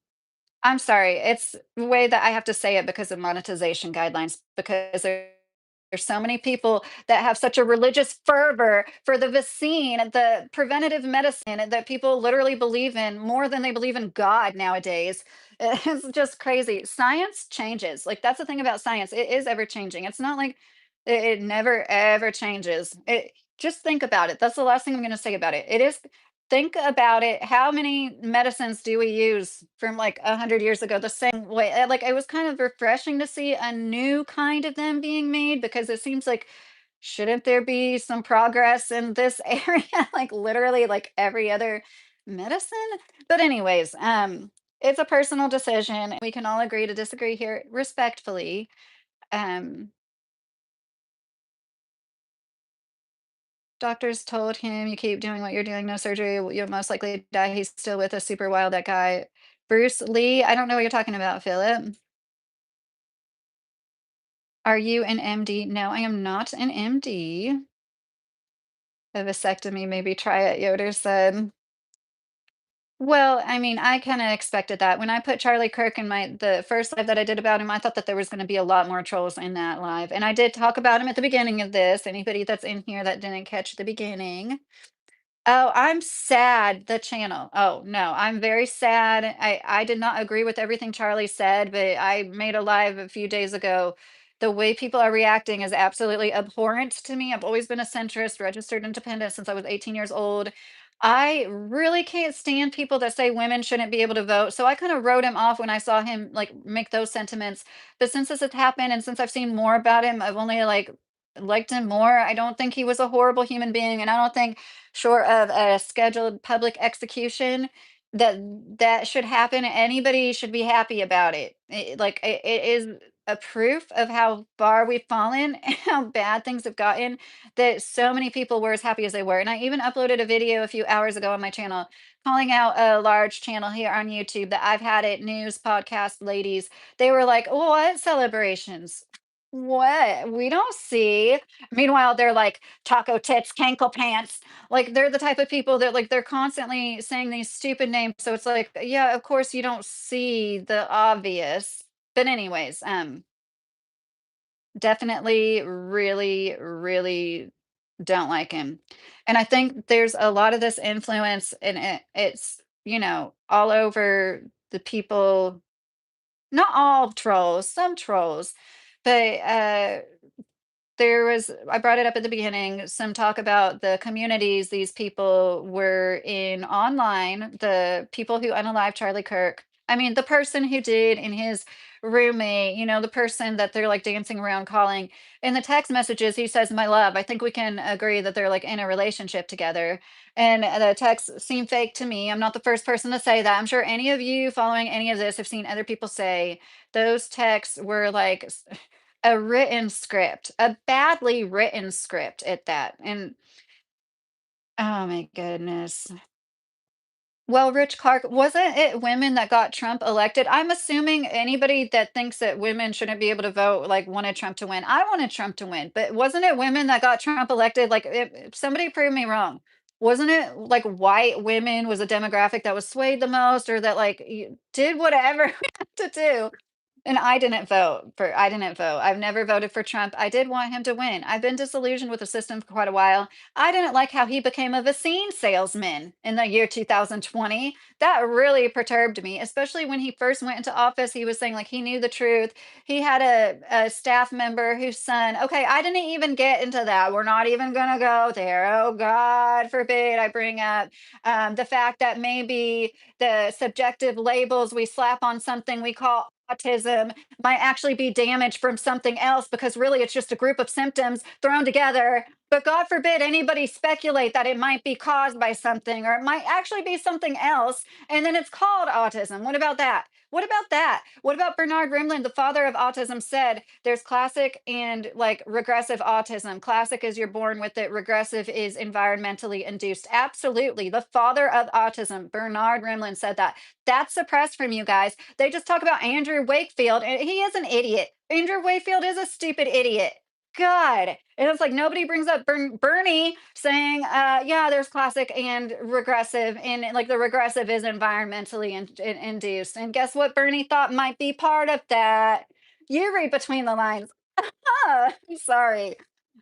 sorry. It's the way that I have to say it because of monetization guidelines, because there's so many people that have such a religious fervor for the vaccine, the preventative medicine that people literally believe in more than they believe in God nowadays. It's just crazy. Science changes. Like that's the thing about science. It is ever changing. It's not like it never ever changes. It just think about it. That's the last thing I'm going to say about it. It is think about it. How many medicines do we use from like 100 years ago the same way? Like it was kind of refreshing to see a new kind of them being made because it seems like shouldn't there be some progress in this area? Like literally like every other medicine. But anyways, it's a personal decision. We can all agree to disagree here respectfully. Um, Doctors told him, "You keep doing what you're doing, no surgery, you'll most likely die." He's still with a super wild that guy. Bruce Lee, I don't know what you're talking about, Philip. Are you an MD? No, I am not an MD. A vasectomy, maybe try it, Yoder said. Well, I mean, I kind of expected that. When I put Charlie Kirk in the first live that I did about him, I thought that there was going to be a lot more trolls in that live. And I did talk about him at the beginning of this. Anybody that's in here that didn't catch the beginning. Oh, I'm sad, the channel. Oh, no, I'm very sad. I did not agree with everything Charlie said, but I made a live a few days ago. The way people are reacting is absolutely abhorrent to me. I've always been a centrist, registered independent since I was 18 years old. I really can't stand people that say women shouldn't be able to vote. So I kind of wrote him off when I saw him like make those sentiments. But since this has happened and since I've seen more about him, I've only like liked him more. I don't think he was a horrible human being, and I don't think short of a scheduled public execution that that should happen. Anybody should be happy about it. It is a proof of how far we've fallen and how bad things have gotten that so many people were as happy as they were. And I even uploaded a video a few hours ago on my channel calling out a large channel here on YouTube that I've had it news podcast ladies. They were like, "What celebrations? What? We don't see." Meanwhile, they're like taco tits, cankle pants. Like they're the type of people that like they're constantly saying these stupid names. So it's like, yeah, of course you don't see the obvious. But anyways, definitely really, really don't like him. And I think there's a lot of this influence and it's, all over the people, not all trolls, some trolls, but there was, I brought it up at the beginning, some talk about the communities these people were in online, the people who unalived Charlie Kirk. I mean, the person who did in his roommate, the person that they're like dancing around calling. In the text messages, he says, "My love, I think we can agree that they're like in a relationship together." And the texts seem fake to me. I'm not the first person to say that. I'm sure any of you following any of this have seen other people say those texts were like a written script, a badly written script at that. And oh my goodness. Well, Rich Clark, wasn't it women that got Trump elected? I'm assuming anybody that thinks that women shouldn't be able to vote like wanted Trump to win. I wanted Trump to win, but wasn't it women that got Trump elected? Like, if somebody prove me wrong. Wasn't it like white women was a demographic that was swayed the most, or that like did whatever we had to do? And I didn't vote. I've never voted for Trump. I did want him to win. I've been disillusioned with the system for quite a while. I didn't like how he became a vaccine salesman in the year 2020. That really perturbed me, especially when he first went into office. He was saying like he knew the truth. He had a staff member whose son, okay, I didn't even get into that. We're not even going to go there. Oh, God forbid I bring up the fact that maybe the subjective labels we slap on something we call autism might actually be damaged from something else, because really it's just a group of symptoms thrown together. But God forbid anybody speculate that it might be caused by something, or it might actually be something else. And then it's called autism. What about that? What about that? What about Bernard Rimland, the father of autism, said there's classic and like regressive autism. Classic is you're born with it, regressive is environmentally induced. Absolutely. The father of autism, Bernard Rimland, said that. That's suppressed from you guys. They just talk about Andrew Wakefield, and he is an idiot. Andrew Wakefield is a stupid idiot. God. And it's like nobody brings up Bernie saying, yeah, there's classic and regressive, and like the regressive is environmentally induced. And guess what? Bernie thought might be part of that. You read between the lines. I'm sorry.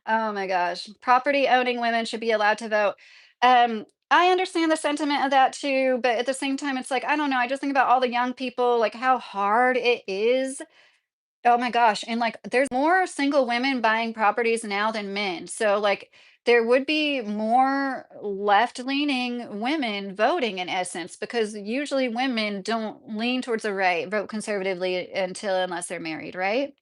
Oh my gosh. Property owning women should be allowed to vote. I understand the sentiment of that too, but at the same time, it's like, I don't know. I just think about all the young people, like how hard it is. Oh my gosh. And like there's more single women buying properties now than men. So like there would be more left-leaning women voting in essence, because usually women don't lean towards the right, vote conservatively until unless they're married, right?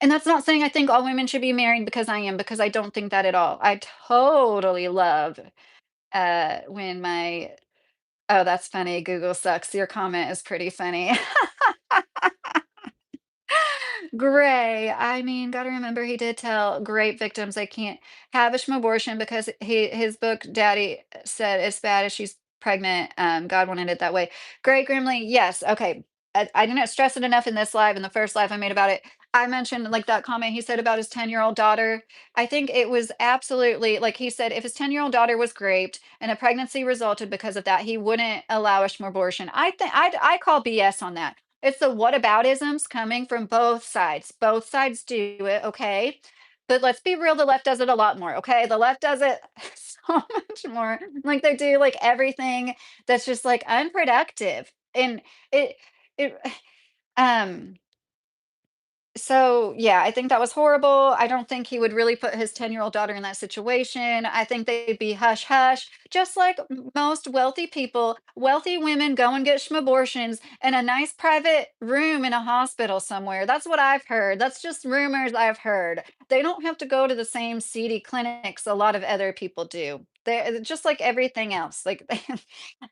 And that's not saying I think all women should be married, because I am, because I don't think that at all. I totally love when my oh, that's funny. Google sucks. Your comment is pretty funny. Gray. I mean, gotta remember he did tell great victims they can't have a abortion, because his book Daddy said as bad as she's pregnant. God wanted it that way. Gray Grimley, yes. Okay. I didn't stress it enough in this live, in the first live I made about it. I mentioned like that comment he said about his 10-year-old daughter. I think it was absolutely like he said if his 10-year-old daughter was raped and a pregnancy resulted because of that, he wouldn't allow a abortion. I think I call BS on that. It's the whataboutisms coming from both sides. Both sides do it, okay? But let's be real, the left does it a lot more, okay? The left does it so much more. Like they do like everything that's just like unproductive. And it it um so, yeah, I think that was horrible. I don't think he would really put his 10-year-old daughter in that situation. I think they'd be hush hush, just like most wealthy people. Wealthy women go and get abortions in a nice private room in a hospital somewhere. That's what I've heard. That's just rumors I've heard. They don't have to go to the same seedy clinics a lot of other people do. They're just like everything else. Like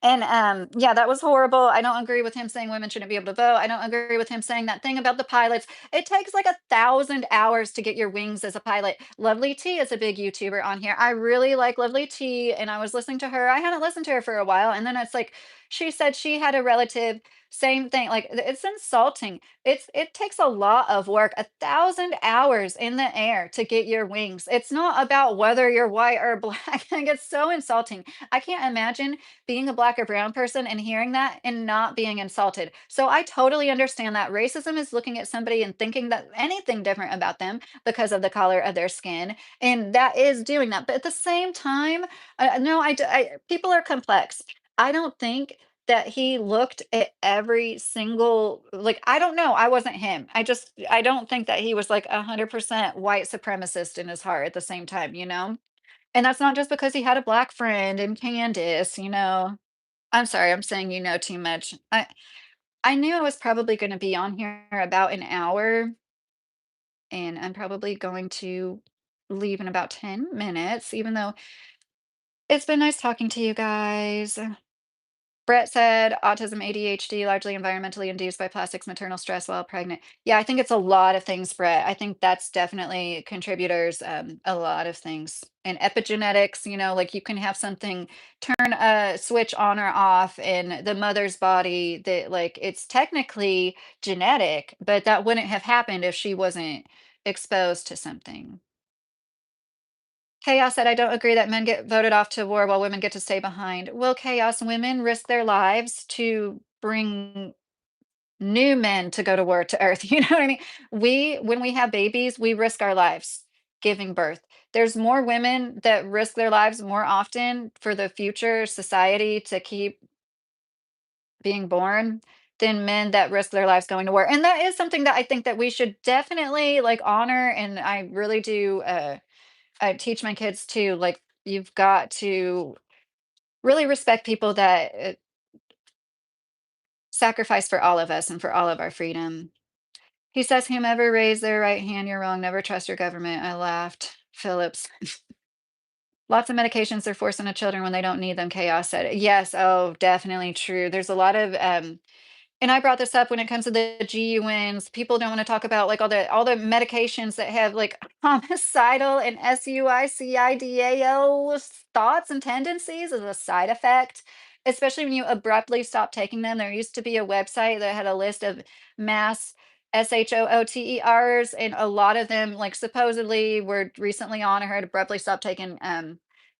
and yeah, that was horrible. I don't agree with him saying women shouldn't be able to vote. I don't agree with him saying that thing about the pilots. It takes like 1,000 hours to get your wings as a pilot. Lovely T is a big YouTuber on here. I really like Lovely T, and I was listening to her. I hadn't listened to her for a while, and then it's like she said she had a relative. Same thing. Like it's insulting. It takes a lot of work, 1,000 hours in the air to get your wings. It's not about whether you're white or black. Like it's so insulting. I can't imagine being a black or brown person and hearing that and not being insulted. So I totally understand that racism is looking at somebody and thinking that anything different about them because of the color of their skin, and that is doing that. But at the same time, no, people are complex. I don't think that he looked at every single like I don't know. I wasn't him. I don't think that he was like 100% white supremacist in his heart at the same time, you know? And that's not just because he had a black friend and Candace, you know. I'm sorry, I'm saying you know too much. I knew I was probably gonna be on here about an hour, and I'm probably going to leave in about 10 minutes, even though it's been nice talking to you guys. Brett said autism, ADHD, largely environmentally induced by plastics, maternal stress while pregnant. Yeah, I think it's a lot of things, Brett. I think that's definitely contributors, a lot of things. And epigenetics, like you can have something turn a switch on or off in the mother's body that, like, it's technically genetic, but that wouldn't have happened if she wasn't exposed to something. Chaos said, I don't agree that men get voted off to war while women get to stay behind. Well, chaos, women risk their lives to bring new men to go to war to Earth. You know what I mean? When we have babies, we risk our lives giving birth. There's more women that risk their lives more often for the future society to keep being born than men that risk their lives going to war. And that is something that I think that we should definitely like honor. And I really do. I teach my kids too, like, you've got to really respect people that sacrifice for all of us and for all of our freedom. He says, whomever raised their right hand, you're wrong. Never trust your government. I laughed. Phillips. Lots of medications they're forcing to children when they don't need them. Chaos said. Yes. Oh, definitely true. There's a lot of and I brought this up when it comes to the GUNs. People don't want to talk about like all the medications that have like homicidal and suicidal thoughts and tendencies as a side effect, especially when you abruptly stop taking them. There used to be a website that had a list of mass SHOOTERs, and a lot of them like supposedly were recently on or had abruptly stopped taking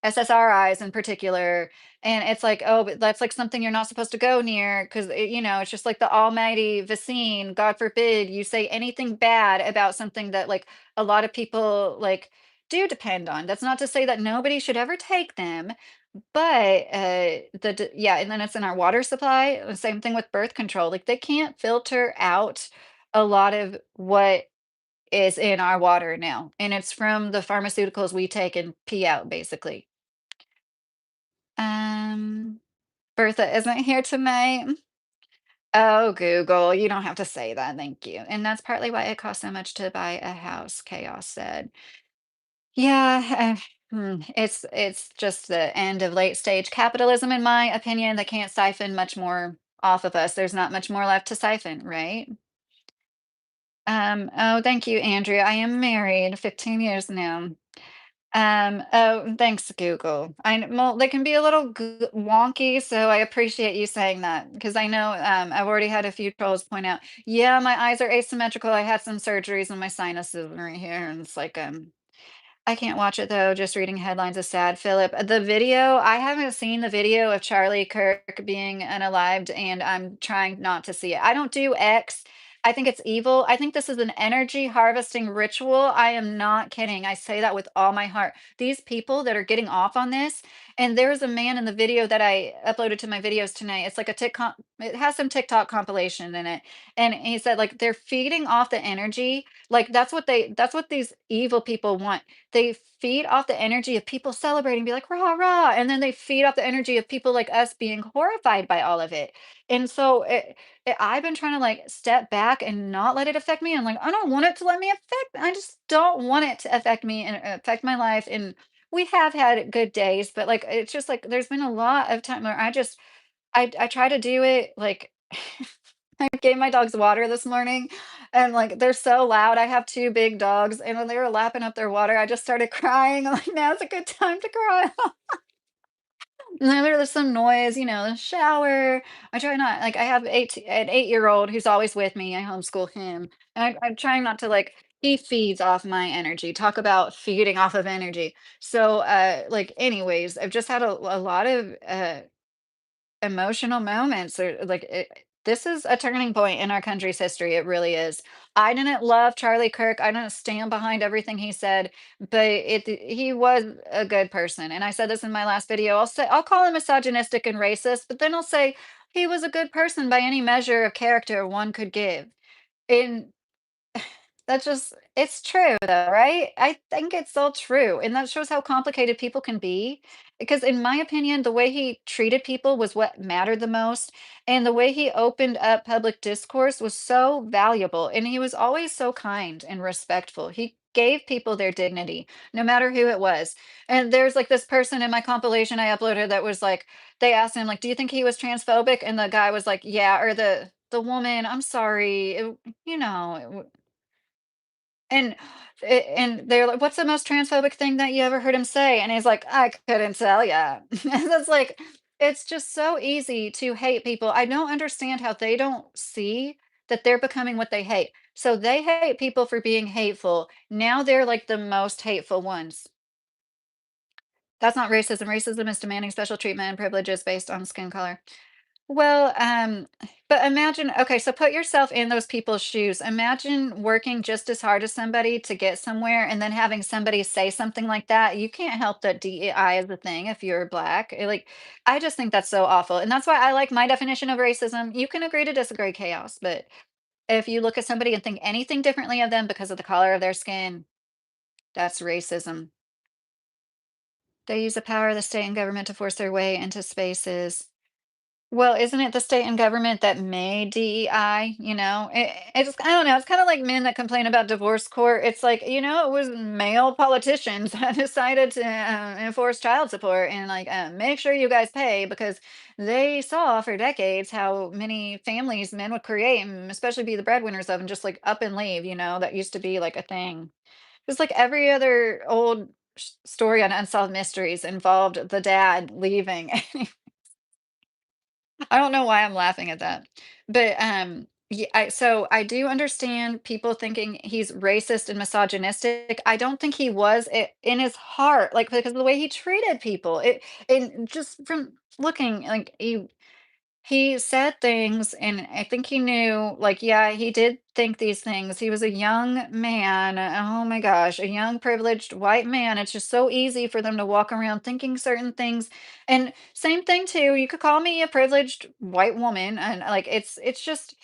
SSRIs in particular, and it's like, oh, but that's like something you're not supposed to go near because it's just like the almighty vaccine. God forbid you say anything bad about something that like a lot of people like do depend on. That's not to say that nobody should ever take them, but yeah, and then it's in our water supply. Same thing with birth control. Like they can't filter out a lot of what is in our water now, and it's from the pharmaceuticals we take and pee out, basically. Um, Bertha isn't here tonight. Oh, Google, you don't have to say that, thank you. And that's partly why it costs so much to buy a house, Chaos said. Yeah, it's just the end of late stage capitalism, in my opinion. They can't siphon much more off of us. There's not much more left to siphon, right? Oh, thank you, Andrea. I am married 15 years now. Oh, thanks, Google. Well, they can be a little wonky, so I appreciate you saying that because I know I've already had a few trolls point out, yeah, my eyes are asymmetrical. I had some surgeries on my sinuses right here, and it's like I can't watch it though. Just reading headlines is sad. Philip, the video, I haven't seen the video of Charlie Kirk being unalived, and I'm trying not to see it. I don't do X. I think it's evil. I think this is an energy harvesting ritual. I am not kidding. I say that with all my heart. These people that are getting off on this, and there's a man in the video that I uploaded to my videos tonight. It's like a TikTok, it has some TikTok compilation in it. And he said, like, they're feeding off the energy. Like, that's what these evil people want. They feed off the energy of people celebrating, be like, "Rah, rah," and then they feed off the energy of people like us being horrified by all of it. And so I've been trying to like step back and not let it affect me. I'm like, I don't want it to let me affect. I just don't want it to affect me and affect my life. And we have had good days, but like it's just like there's been a lot of time where I try to do it like I gave my dogs water this morning, and, like, they're so loud. I have 2 big dogs, and when they were lapping up their water, I just started crying. I'm like, "Now's a good time to cry." And then there's some noise, the shower. I try not like, I have an 8-year-old who's always with me. I homeschool him, and I'm trying not to, like he feeds off my energy. Talk about feeding off of energy. So, like, anyways, I've just had a lot of, emotional moments or like this is a turning point in our country's history. It really is. I didn't love Charlie Kirk. I didn't stand behind everything he said, but he was a good person. And I said this in my last video. I'll call him misogynistic and racist, but then I'll say he was a good person by any measure of character one could give. And That's just it's true though, right? I think it's so true, and that shows how complicated people can be, because in my opinion, the way he treated people was what mattered the most, and the way he opened up public discourse was so valuable, and he was always so kind and respectful. He gave people their dignity, no matter who it was. And there's like this person in my compilation I uploaded that was like, they asked him like, "Do you think he was transphobic?" And the guy was like, "Yeah," or the woman, "I'm sorry, you know, and and they're like, "What's the most transphobic thing that you ever heard him say?" And he's like, "I couldn't tell ya." And it's like, it's just so easy to hate people. I don't understand how they don't see that they're becoming what they hate. So they hate people for being hateful. Now they're like the most hateful ones. That's not racism. Racism is demanding special treatment and privileges based on skin color. Well, but imagine, okay, so put yourself in those people's shoes. Imagine working just as hard as somebody to get somewhere and then having somebody say something like that. You can't help that DEI is a thing if you're black. Like, I just think that's so awful. And that's why I like my definition of racism. You can agree to disagree, chaos, but if you look at somebody and think anything differently of them because of the color of their skin, that's racism. They use the power of the state and government to force their way into spaces. Well, isn't it the state and government that made DEI? It's I don't know. It's kind of like men that complain about divorce court. It's like, it was male politicians that decided to enforce child support and like make sure you guys pay because they saw for decades how many families men would create and especially be the breadwinners of and just like up and leave. That used to be like a thing. It's like every other old story on Unsolved Mysteries involved the dad leaving. I don't know why I'm laughing at that. But yeah, so I do understand people thinking he's racist and misogynistic. I don't think he was in his heart, like because of the way he treated people. And just from looking, like he said things, and I think he knew, like, yeah, he did think these things. He was a young man. Oh my gosh, a young privileged white man. It's just so easy for them to walk around thinking certain things. And same thing too. You could call me a privileged white woman, and like it's just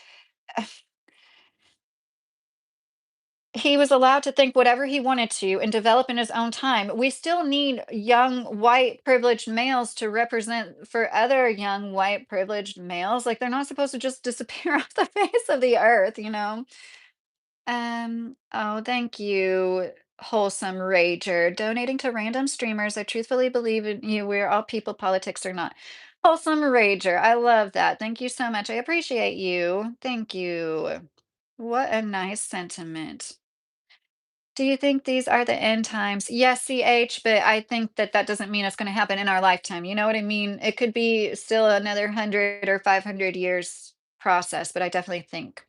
he was allowed to think whatever he wanted to and develop in his own time. We still need young white privileged males to represent for other young white privileged males. Like they're not supposed to just disappear off the face of the earth. Oh, thank you, wholesome rager. Donating to random streamers. I truthfully believe in you. We're all people, politics or not. Wholesome rager. I love that. Thank you so much. I appreciate you. Thank you. What a nice sentiment. Do you think these are the end times? Yes, CH, but I think that that doesn't mean it's going to happen in our lifetime. You know what I mean? It could be still another 100 or 500 years process, but I definitely think.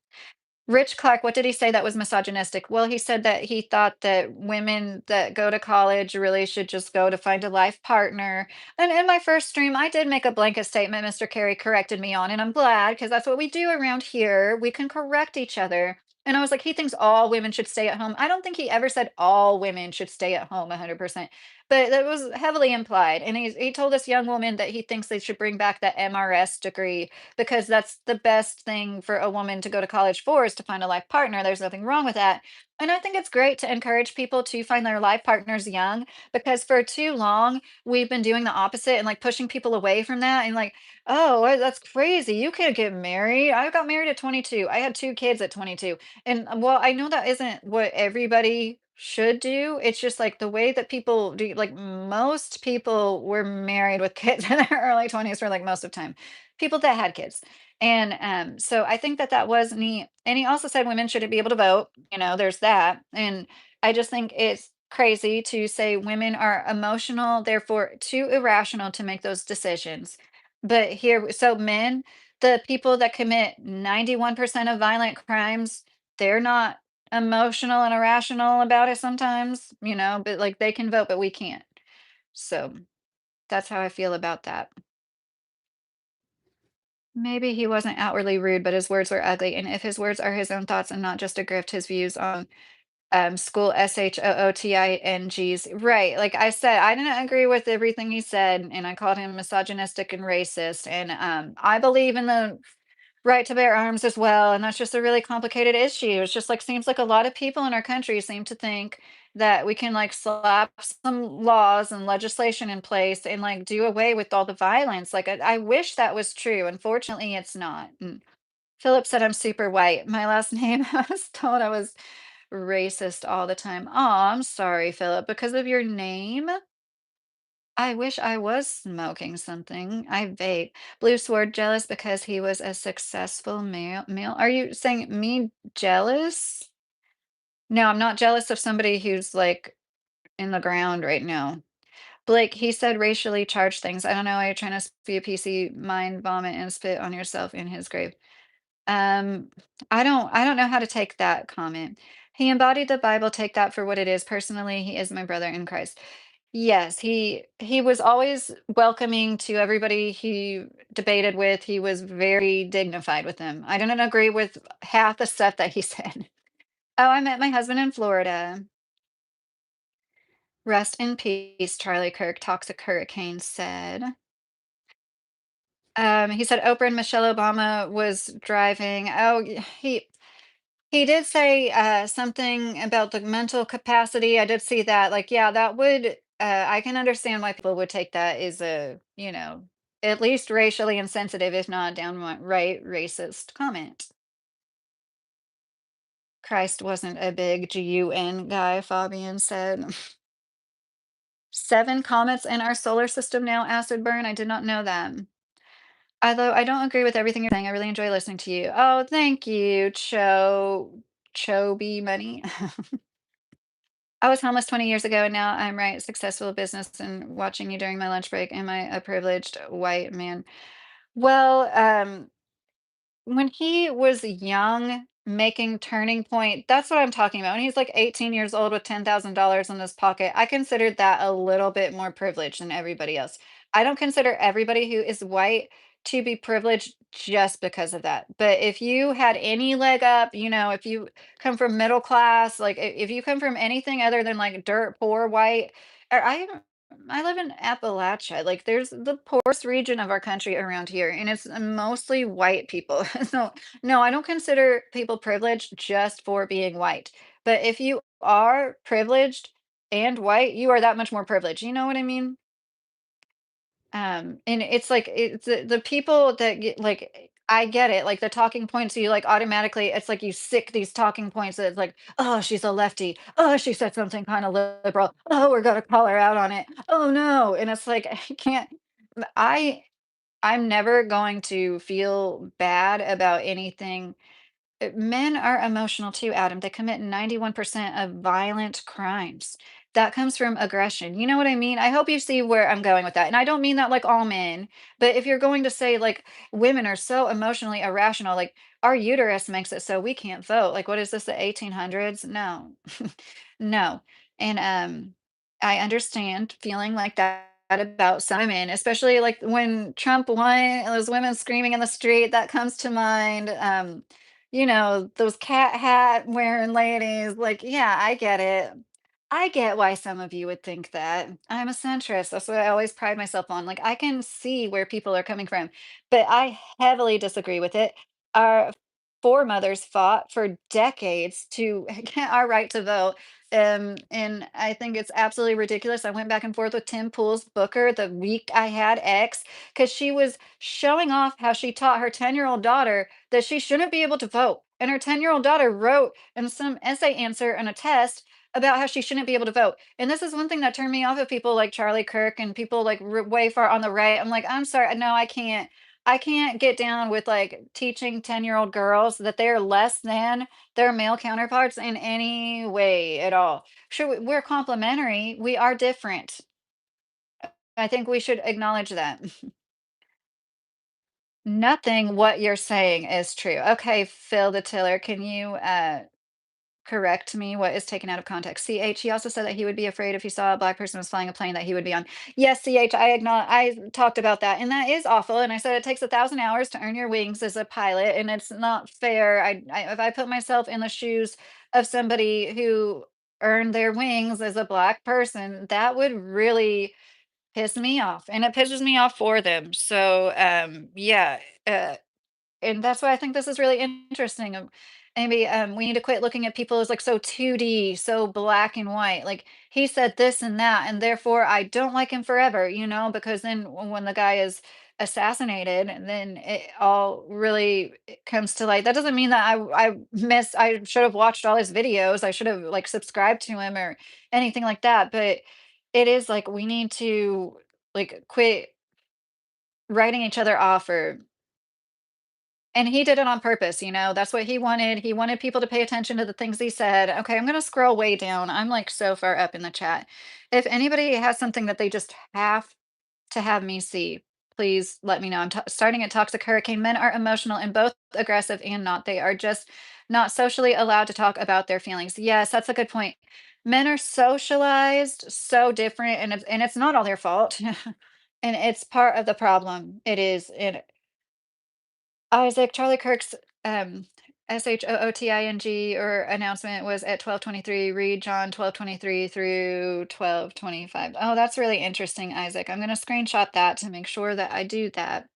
Rich Clark, what did he say that was misogynistic? Well, he said that he thought that women that go to college really should just go to find a life partner. And in my first stream, I did make a blanket statement Mr. Carey corrected me on, and I'm glad because that's what we do around here. We can correct each other. And I was like, he thinks all women should stay at home. I don't think he ever said all women should stay at home 100%, but that was heavily implied. And he told this young woman that he thinks they should bring back that MRS degree because that's the best thing for a woman to go to college for is to find a life partner. There's nothing wrong with that. And I think it's great to encourage people to find their life partners young because for too long we've been doing the opposite and like pushing people away from that and like, oh, that's crazy. You can't get married. I got married at 22. I had two kids at 22. And well, I know that isn't what everybody should do. It's just like the way that people do, like most people were married with kids in their early 20s for like most of the time people that had kids. And so I think that that was neat. And he also said women shouldn't be able to vote. There's that. And I just think it's crazy to say women are emotional, therefore too irrational to make those decisions. But here, so men, the people that commit 91% of violent crimes, they're not emotional and irrational about it sometimes, but like they can vote, but we can't. So that's how I feel about that. Maybe he wasn't outwardly rude, but his words were ugly. And if his words are his own thoughts and not just a grift, his views on school SHOOTINGs. Right. Like I said, I didn't agree with everything he said, and I called him misogynistic and racist. And I believe in the right to bear arms as well, and that's just a really complicated issue. It's just like seems like a lot of people in our country seem to think that we can like slap some laws and legislation in place and like do away with all the violence. Like I wish that was true. Unfortunately, it's not. And Philip said I'm super white. My last name, I was told I was racist all the time. Oh, I'm sorry, Philip, because of your name. I wish I was smoking something. I vape. Blue Sword jealous because he was a successful male. Are you saying me jealous? No, I'm not jealous of somebody who's like in the ground right now. Blake, he said racially charged things. I don't know why you're trying to be a PC mind vomit and spit on yourself in his grave. Um, I don't know how to take that comment. He embodied the Bible, take that for what it is. Personally, he is my brother in Christ. Yes, he was always welcoming to everybody he debated with. He was very dignified with them. I didn't agree with half the stuff that he said. Oh, I met my husband in Florida. Rest in peace, Charlie Kirk, Toxic Hurricane said. He said Oprah and Michelle Obama was driving. Oh, he did say something about the mental capacity. I did see that. Like, yeah, that would I can understand why people would take that as a, at least racially insensitive, if not downright racist comment. Christ wasn't a big GUN guy, Fabian said. 7 comets in our solar system now, acid burn. I did not know that. Although I don't agree with everything you're saying, I really enjoy listening to you. Oh, thank you, Choby Money. I was homeless 20 years ago, and now I'm right successful business and watching you during my lunch break. Am I a privileged white man? Well, when he was young, making Turning Point, that's what I'm talking about. When he's like 18 years old with $10,000 in his pocket, I considered that a little bit more privileged than everybody else. I don't consider everybody who is white to be privileged just because of that. But if you had any leg up, if you come from middle class, like if you come from anything other than like dirt poor white, or I live in Appalachia. Like, there's the poorest region of our country around here, and it's mostly white people. So, no, I don't consider people privileged just for being white. But if you are privileged and white, you are that much more privileged. You know what I mean? And it's like it's the people that get like I get it. Like the talking points, you like automatically. It's like you sick these talking points. That it's like, oh, she's a lefty. Oh, she said something kind of liberal. Oh, we're gonna call her out on it. Oh no, and it's like I can't. I I'm never going to feel bad about anything. Men are emotional too, Adam. They commit 91% of violent crimes. That comes from aggression. You know what I mean? I hope you see where I'm going with that. And I don't mean that like all men, but if you're going to say like women are so emotionally irrational, like our uterus makes it so we can't vote. Like, what is this, the 1800s? No, no. And I understand feeling like that about some women, especially like when Trump won, and those women screaming in the street, that comes to mind. Those cat hat wearing ladies, like, yeah, I get it. I get why some of you would think that. I'm a centrist. That's what I always pride myself on. Like, I can see where people are coming from, but I heavily disagree with it. Our foremothers fought for decades to get our right to vote. And I think it's absolutely ridiculous. I went back and forth with Tim Pool's Booker the week I had X because she was showing off how she taught her 10-year-old daughter that she shouldn't be able to vote. And her 10-year-old daughter wrote in some essay answer and a test about how she shouldn't be able to vote. And this is one thing that turned me off of people like Charlie Kirk and people like way far on the right. I'm like, I'm sorry, no, I can't. I can't get down with like teaching 10-year-old girls that they're less than their male counterparts in any way at all. Sure, we're complementary. We are different. I think we should acknowledge that. Nothing what you're saying is true. Okay, Phil the Tiller, can you correct me what is taken out of context? CH, he also said that he would be afraid if he saw a black person was flying a plane that he would be on. Yes, CH, I acknowledge I talked about that, and that is awful. And I said it takes 1,000 hours to earn your wings as a pilot, and it's not fair. If I put myself in the shoes of somebody who earned their wings as a black person, that would really piss me off, and it pisses me off for them. So yeah. and that's why I think this is really interesting. Maybe we need to quit looking at people as like so 2D, so black and white. Like he said this and that, and therefore I don't like him forever, because then when the guy is assassinated, then it all really comes to light. That doesn't mean that I should have watched all his videos. I should have like subscribed to him or anything like that. But it is like we need to like quit writing each other off, and he did it on purpose, that's what he wanted. He wanted people to pay attention to the things he said. Okay, I'm going to scroll way down. I'm like so far up in the chat. If anybody has something that they just have to have me see, please let me know. I'm starting at Toxic Hurricane. Men are emotional and both aggressive and not. They are just not socially allowed to talk about their feelings. Yes, that's a good point. Men are socialized so different, and it's not all their fault. And it's part of the problem. It is. Isaac, Charlie Kirk's SHOOTING or announcement was at 12:23. Read John 12:23 through 12:25. Oh, that's really interesting, Isaac. I'm going to screenshot that to make sure that I do that.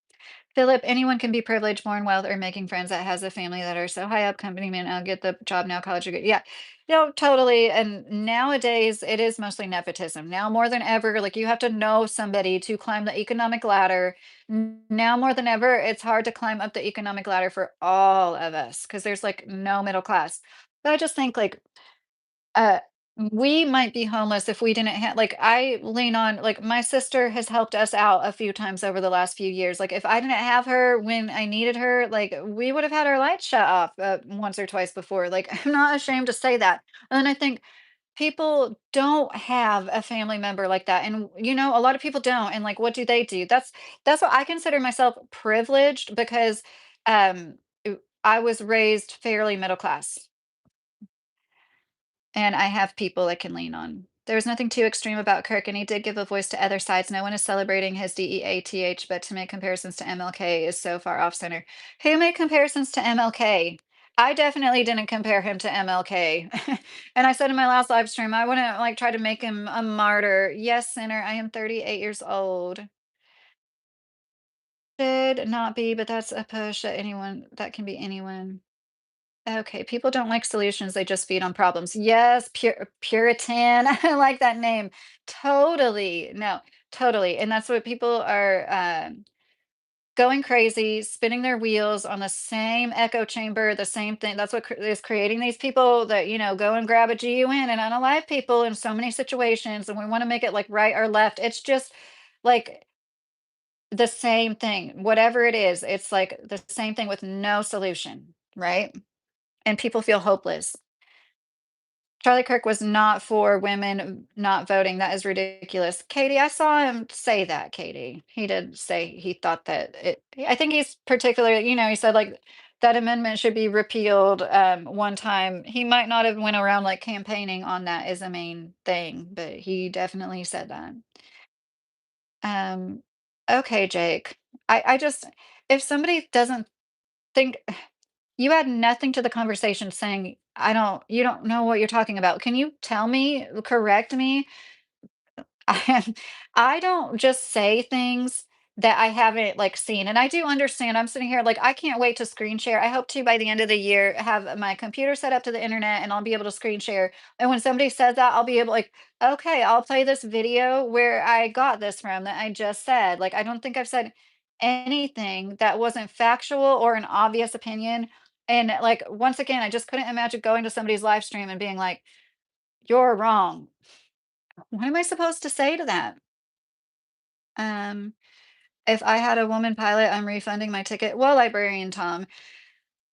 Philip, anyone can be privileged, born wealth, or making friends that has a family that are so high up, company man, I'll get the job now, college degree. Yeah, no, totally. And nowadays, it is mostly nepotism. Now more than ever, like you have to know somebody to climb the economic ladder. Now more than ever, it's hard to climb up the economic ladder for all of us because there's like no middle class. But I just think like uh, we might be homeless if we didn't have like, I lean on like, my sister has helped us out a few times over the last few years. Like, if I didn't have her when I needed her, like, we would have had our lights shut off, once or twice before. Like, I'm not ashamed to say that. And I think people don't have a family member like that, and, a lot of people don't, and, like, what do they do? That's what I consider myself privileged because, I was raised fairly middle class. And I have people I can lean on. There was nothing too extreme about Kirk, and he did give a voice to other sides. No one is celebrating his DEATH, but to make comparisons to MLK is so far off center. Who made comparisons to MLK? I definitely didn't compare him to MLK. And I said in my last live stream, I wouldn't like try to make him a martyr. Yes, sinner, I am 38 years old. Should not be, but that's a push that anyone that can be anyone. Okay, people don't like solutions, they just feed on problems. Yes, Puritan. I like that name. Totally. No, totally. And that's what people are going crazy, spinning their wheels on the same echo chamber, the same thing. That's what is creating these people that, go and grab a GUN and unalive people in so many situations. And we want to make it like right or left. It's just like the same thing. Whatever it is, it's like the same thing with no solution, right? And people feel hopeless. Charlie Kirk was not for women not voting. That is ridiculous. Katie, I saw him say that, Katie. He did say he thought that I think he's particularly, he said like that amendment should be repealed one time. He might not have went around like campaigning on that as a main thing, but he definitely said that. Um, okay, Jake. I just if somebody doesn't think you add nothing to the conversation saying, you don't know what you're talking about. Can you tell me, correct me? I don't just say things that I haven't like seen. And I do understand. I'm sitting here like I can't wait to screen share. I hope to by the end of the year have my computer set up to the internet and I'll be able to screen share. And when somebody says that, I'll be able like, okay, I'll play this video where I got this from that I just said. Like I don't think I've said anything that wasn't factual or an obvious opinion. And like once again, I just couldn't imagine going to somebody's live stream and being like, you're wrong. What am I supposed to say to that? Um, if I had a woman pilot, I'm refunding my ticket. Well, librarian Tom,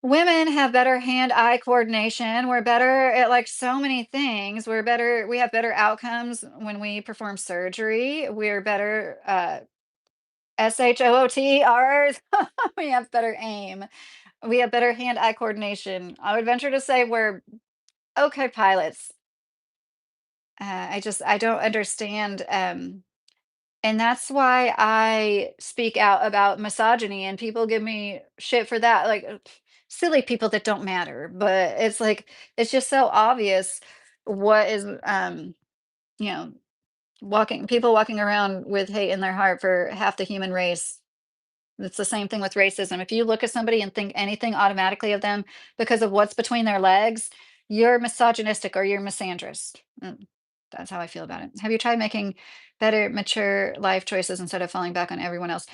women have better hand-eye coordination. We're better at like so many things. We have better outcomes when we perform surgery. We're better SHOOTRs. We have better aim. We have better hand-eye coordination. I would venture to say we're okay pilots. I don't understand and that's why I speak out about misogyny and people give me shit for that, like, silly people that don't matter, but it's like, it's just so obvious what is, you know, walking around with hate in their heart for half the human race. It's the same thing with racism. If you look at somebody and think anything automatically of them because of what's between their legs, you're misogynistic or you're misandrist. That's how I feel about it. Have you tried making better, mature life choices instead of falling back on everyone else?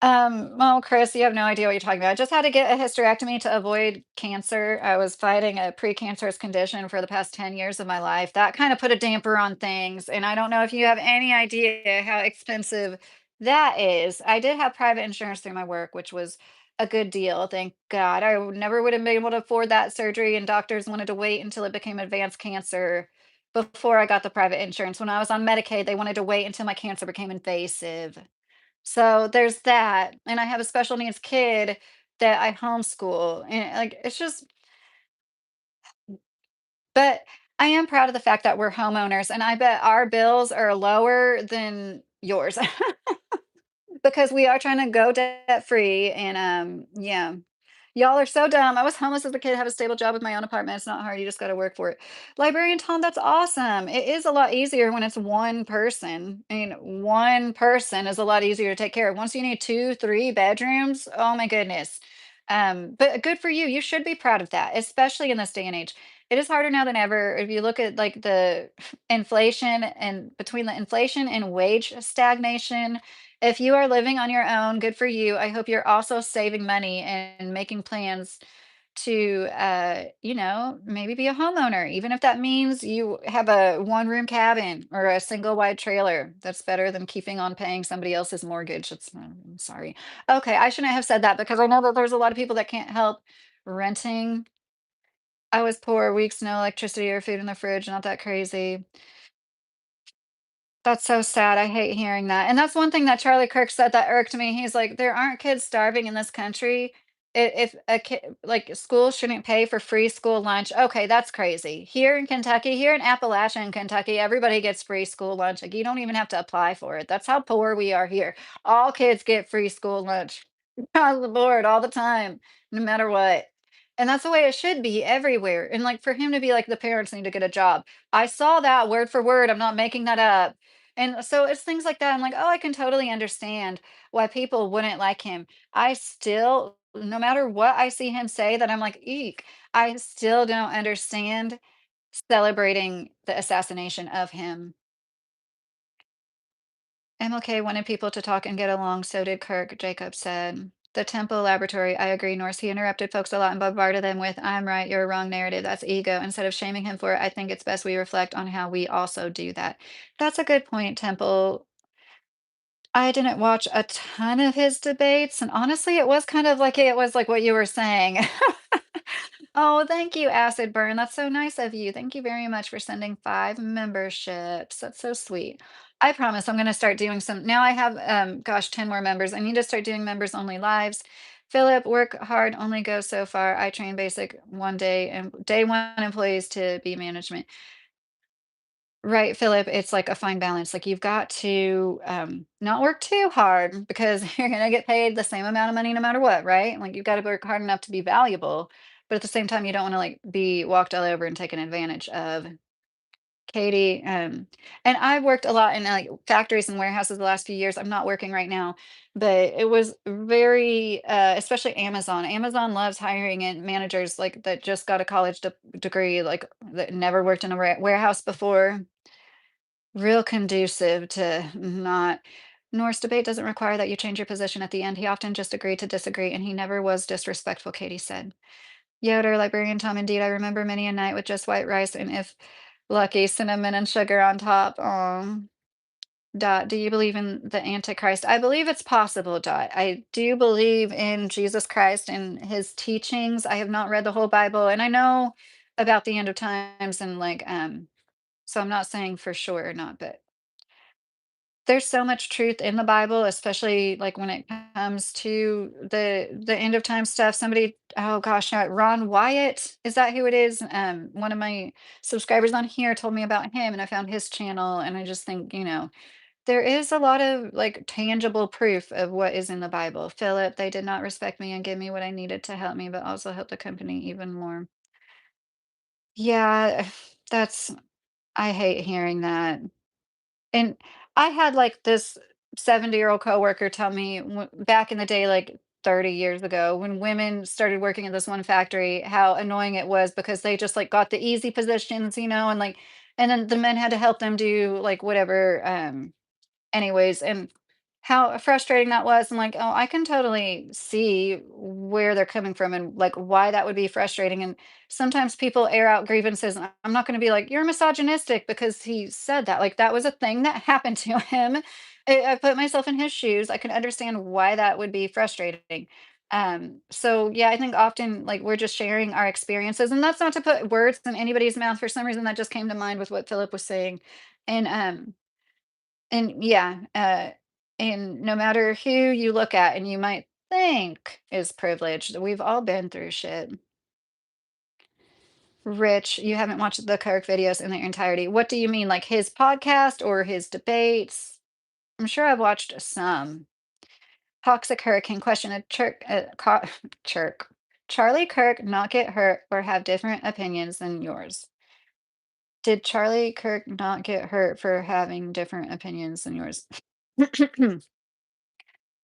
Well, Chris, you have no idea what you're talking about. I just had to get a hysterectomy to avoid cancer. I was fighting a precancerous condition for the past 10 years of my life. That kind of put a damper on things. And I don't know if you have any idea how expensive that is. I did have private insurance through my work, which was a good deal. Thank God. Never would have been able to afford that surgery, and doctors wanted to wait until it became advanced cancer before I got the private insurance. When I was on Medicaid, they wanted to wait until my cancer became invasive. So there's that, and I have a special needs kid that I homeschool, and, like, it's just but I am proud of the fact that we're homeowners, and I bet our bills are lower than yours because we are trying to go debt free, and, yeah. Y'all are so dumb. I was homeless as a kid, have a stable job with my own apartment. It's not hard. You just got to work for it. Librarian Tom, that's awesome. It is a lot easier when it's one person. I mean, one person is a lot easier to take care of. Once you need two, three bedrooms, oh my goodness. But good for you. You should be proud of that, especially in this day and age. It is harder now than ever. If you look at like the inflation and between the inflation and wage stagnation, if you are living on your own, good for you. I hope you're also saving money and making plans to, maybe be a homeowner, even if that means you have a one-room cabin or a single wide trailer. That's better than keeping on paying somebody else's mortgage. I'm sorry. Okay, I shouldn't have said that because I know that there's a lot of people that can't help renting. I was poor, weeks, no electricity or food in the fridge, not that crazy. That's so sad, I hate hearing that, and that's one thing that Charlie Kirk said that irked me. He's like, "There aren't kids starving in this country. If a kid like, school shouldn't pay for free school lunch." Okay, that's crazy. Here in Kentucky, here in Appalachian Kentucky, everybody gets free school lunch, like, you don't even have to apply for it. That's how poor we are here. All kids get free school lunch across the board all the time, no matter what, and that's the way it should be everywhere, and, like, for him to be like, "The parents need to get a job." I saw that word for word, I'm not making that up. And so it's things like that. I'm like, oh, I can totally understand why people wouldn't like him. I still, no matter what I see him say, that I'm like, eek, I still don't understand celebrating the assassination of him. MLK wanted people to talk and get along, so did Kirk, Jacob said. The Temple Laboratory, I agree, Norse. He interrupted folks a lot and bombarded them with, I'm right, you're wrong narrative. That's ego. Instead of shaming him for it, I think it's best we reflect on how we also do that. That's a good point, Temple. I didn't watch a ton of his debates, and honestly, it was like what you were saying. Oh, thank you, Acid Burn. That's so nice of you. Thank you very much for sending 5 memberships. That's so sweet. I promise I'm gonna start doing some now I have, gosh, 10 more members. I need to start doing members only lives. Philip, work hard, only go so far. I train basic one day and day one employees to be management. Right, Philip, it's like a fine balance. Like you've got to not work too hard because you're gonna get paid the same amount of money no matter what, right? Like you've got to work hard enough to be valuable, but at the same time, you don't want to like be walked all over and taken advantage of. Katie, and I've worked a lot in like factories and warehouses the last few years. I'm not working right now, but it was very, especially Amazon. Amazon loves hiring in managers like that just got a college degree, like that never worked in a warehouse before. Real conducive to not Norse debate doesn't require that you change your position at the end. He often just agreed to disagree, and he never was disrespectful, Katie said. Yoder, librarian Tom, indeed, I remember many a night with just white rice and if lucky, cinnamon and sugar on top. Dot, do you believe in the Antichrist? I believe it's possible, Dot. I do believe in Jesus Christ and his teachings. I have not read the whole Bible, and I know about the end of times and like so I'm not saying for sure or not, but there's so much truth in the Bible, especially, like, when it comes to the end of time stuff. Somebody oh gosh, Ron Wyatt, is that who it is? One of my subscribers on here told me about him, and I found his channel, and I just think, there is a lot of, like, tangible proof of what is in the Bible. Philip, they did not respect me and give me what I needed to help me, but also help the company even more. Yeah, that's I hate hearing that. And I had, like, this 70-year-old coworker tell me back in the day, like 30 years ago, when women started working at this one factory, how annoying it was because they just like got the easy positions, and like, and then the men had to help them do like whatever. Anyways, and how frustrating that was, and like, oh, I can totally see where they're coming from and like why that would be frustrating. And sometimes people air out grievances, and I'm not going to be like, you're misogynistic because he said that. Like, that was a thing that happened to him. I put myself in his shoes. I can understand why that would be frustrating. So yeah, I think often like we're just sharing our experiences, and that's not to put words in anybody's mouth. For some reason, that just came to mind with what Philip was saying. And yeah, and no matter who you look at and you might think is privileged, we've all been through shit. Rich, you haven't watched the Kirk videos in their entirety. What do you mean, like his podcast or his debates? I'm sure I've watched some. Toxic Hurricane question: a Chirk. Charlie Kirk not get hurt or have different opinions than yours? Did Charlie Kirk not get hurt for having different opinions than yours?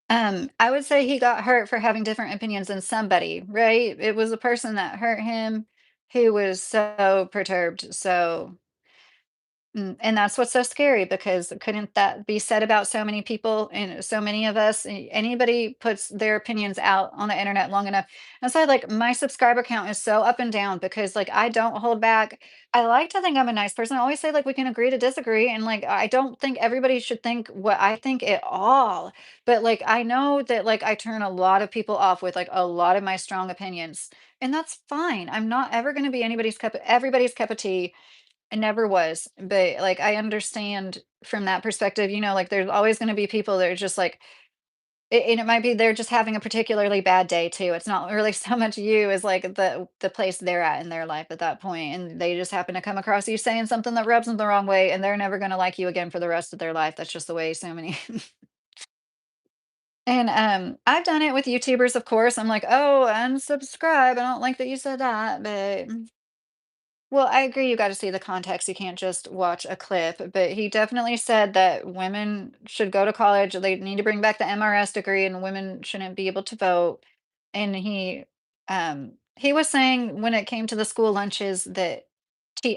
I would say he got hurt for having different opinions than somebody, right? It was a person that hurt him who was so perturbed. And that's what's so scary because couldn't that be said about so many people and so many of us? Anybody puts their opinions out on the internet long enough. And so, like, my subscriber count is so up and down because, like, I don't hold back. I like to think I'm a nice person. I always say, like, we can agree to disagree. And, like, I don't think everybody should think what I think at all. But, like, I know that, like, I turn a lot of people off with, like, a lot of my strong opinions. And that's fine. I'm not ever going to be everybody's cup of tea. I never was, but, like, I understand from that perspective, like, there's always gonna be people that are just, like and it might be they're just having a particularly bad day too. It's not really so much you as, like, the place they're at in their life at that point, and they just happen to come across you saying something that rubs them the wrong way, and they're never gonna like you again for the rest of their life. That's just the way so many and, I've done it with YouTubers, of course. I'm like, "Oh, unsubscribe. I don't like that you said that," but well, I agree you gotta see the context, you can't just watch a clip, but he definitely said that women should go to college, they need to bring back the MRS degree, and women shouldn't be able to vote, and he was saying when it came to the school lunches that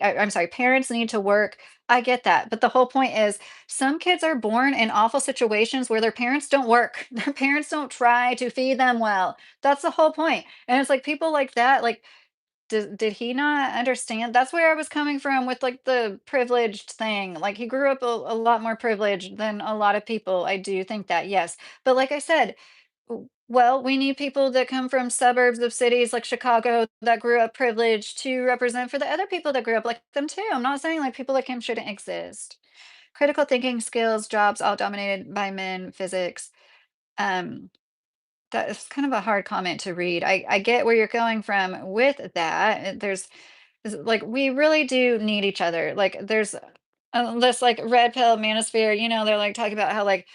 I'm sorry, parents need to work. I get that, but the whole point is some kids are born in awful situations where their parents don't work. Their parents don't try to feed them well. That's the whole point, and it's like people like that, like did he not understand? That's where I was coming from with, like, the privileged thing, like, he grew up a lot more privileged than a lot of people, I do think that, yes, but like I said, well, we need people that come from suburbs of cities like Chicago that grew up privileged to represent for the other people that grew up like them too. I'm not saying, like, people like him shouldn't exist. Critical thinking skills, jobs all dominated by men, physics, um that is kind of a hard comment to read. I get where you're going from with that. Like, we really do need each other. Like, there's this like red pill manosphere, they're like talking about how like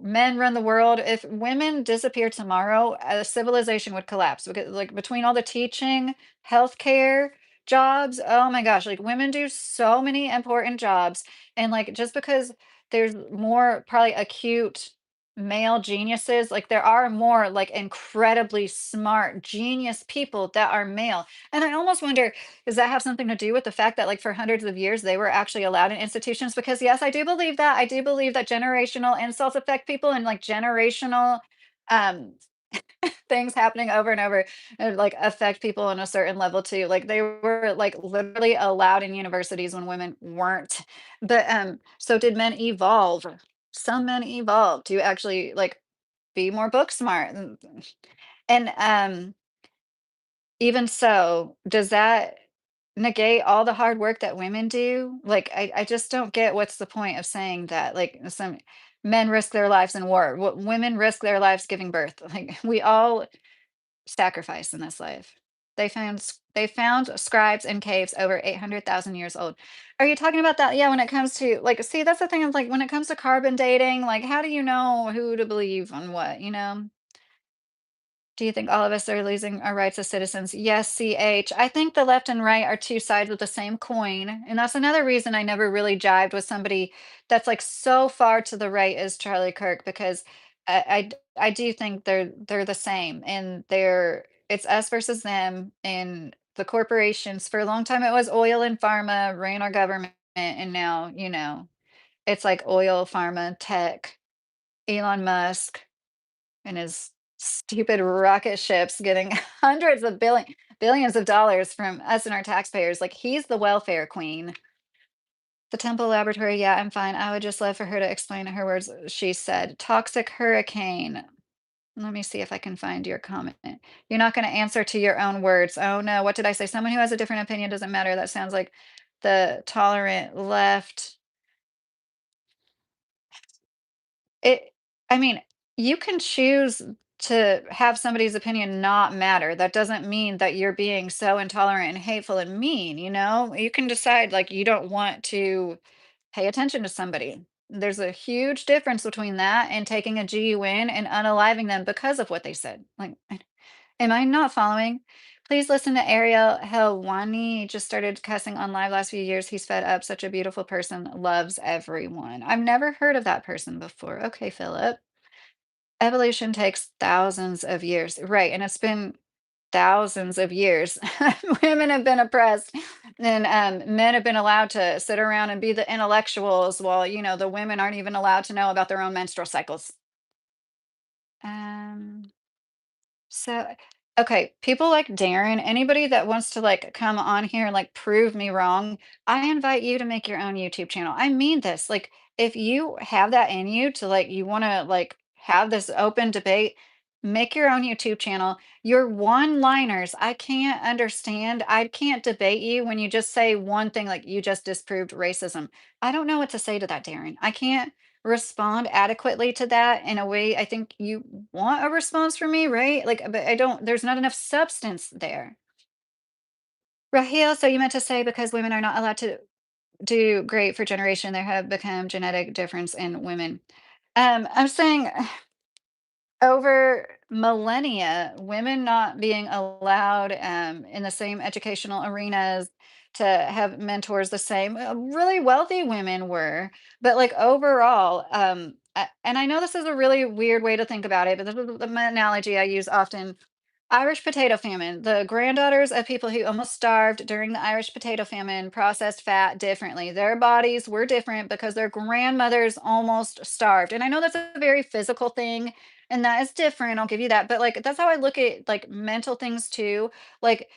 men run the world. If women disappeared tomorrow, civilization would collapse because like between all the teaching, healthcare, jobs, oh my gosh, like women do so many important jobs. And like just because there's more probably acute male geniuses, like there are more like incredibly smart genius people that are male. And I almost wonder, does that have something to do with the fact that, like, for hundreds of years, they were actually allowed in institutions? Because, yes, I do believe that. I do believe that generational insults affect people and, like, generational um, things happening over and over and, like, affect people on a certain level too. Like, they were, like, literally allowed in universities when women weren't. But, so did men evolve? Some men evolved to actually, like, be more book smart. And even so, does that negate all the hard work that women do? Like, I just don't get what's the point of saying that, like, some men risk their lives in war, women risk their lives giving birth. Like, we all sacrifice in this life. They found scribes in caves over 800,000 years old. Are you talking about that? Yeah, when it comes to like, see, that's the thing of like when it comes to carbon dating, like, how do you know who to believe on what? Do you think all of us are losing our rights as citizens? Yes, CH. I think the left and right are two sides of the same coin. And that's another reason I never really jived with somebody that's like so far to the right as Charlie Kirk, because I do think they're the same, and they're it's us versus them, and the corporations. For a long time it was oil and pharma ran our government, and now, it's like oil, pharma, tech, Elon Musk and his stupid rocket ships getting hundreds of billions of dollars from us and our taxpayers. Like, he's the welfare queen. The Temple Laboratory, yeah, I'm fine. I would just love for her to explain her words. She said, toxic hurricane. Let me see if I can find your comment. You're not going to answer to your own words. Oh no, what did I say? Someone who has a different opinion doesn't matter. That sounds like the tolerant left. It I mean, you can choose to have somebody's opinion not matter. That doesn't mean that you're being so intolerant and hateful and mean, you know? You can decide, like, you don't want to pay attention to somebody. There's a huge difference between that and taking a GUN and unaliving them because of what they said. Like, am I not following? Please listen to Ariel Helwani. He just started cussing on live last few years. He's fed up. Such a beautiful person. Loves everyone. I've never heard of that person before. Okay, Philip. Evolution takes thousands of years. Right. And it's been thousands of years. Women have been oppressed, and men have been allowed to sit around and be the intellectuals while, the women aren't even allowed to know about their own menstrual cycles. Um, So, okay, people like Darren, anybody that wants to like come on here and like prove me wrong, I invite you to make your own YouTube channel. I mean this. Like, if you have that in you to like, you want to like have this open debate, make your own YouTube channel. Your one-liners, I can't understand. I can't debate you when you just say one thing, like you just disproved racism. I don't know what to say to that, Darren. I can't respond adequately to that in a way I think you want a response from me, right? Like, but I don't, there's not enough substance there. Raheel, so you meant to say because women are not allowed to do great for generation, there have become genetic difference in women. I'm saying over millennia, women not being allowed in the same educational arenas to have mentors the same. Really wealthy women were, but like overall, and I know this is a really weird way to think about it, but this is the analogy I use often. Irish potato famine. The granddaughters of people who almost starved during the Irish potato famine processed fat differently. Their bodies were different because their grandmothers almost starved. And I know that's a very physical thing, and that is different. I'll give you that. But like that's how I look at like mental things too. Like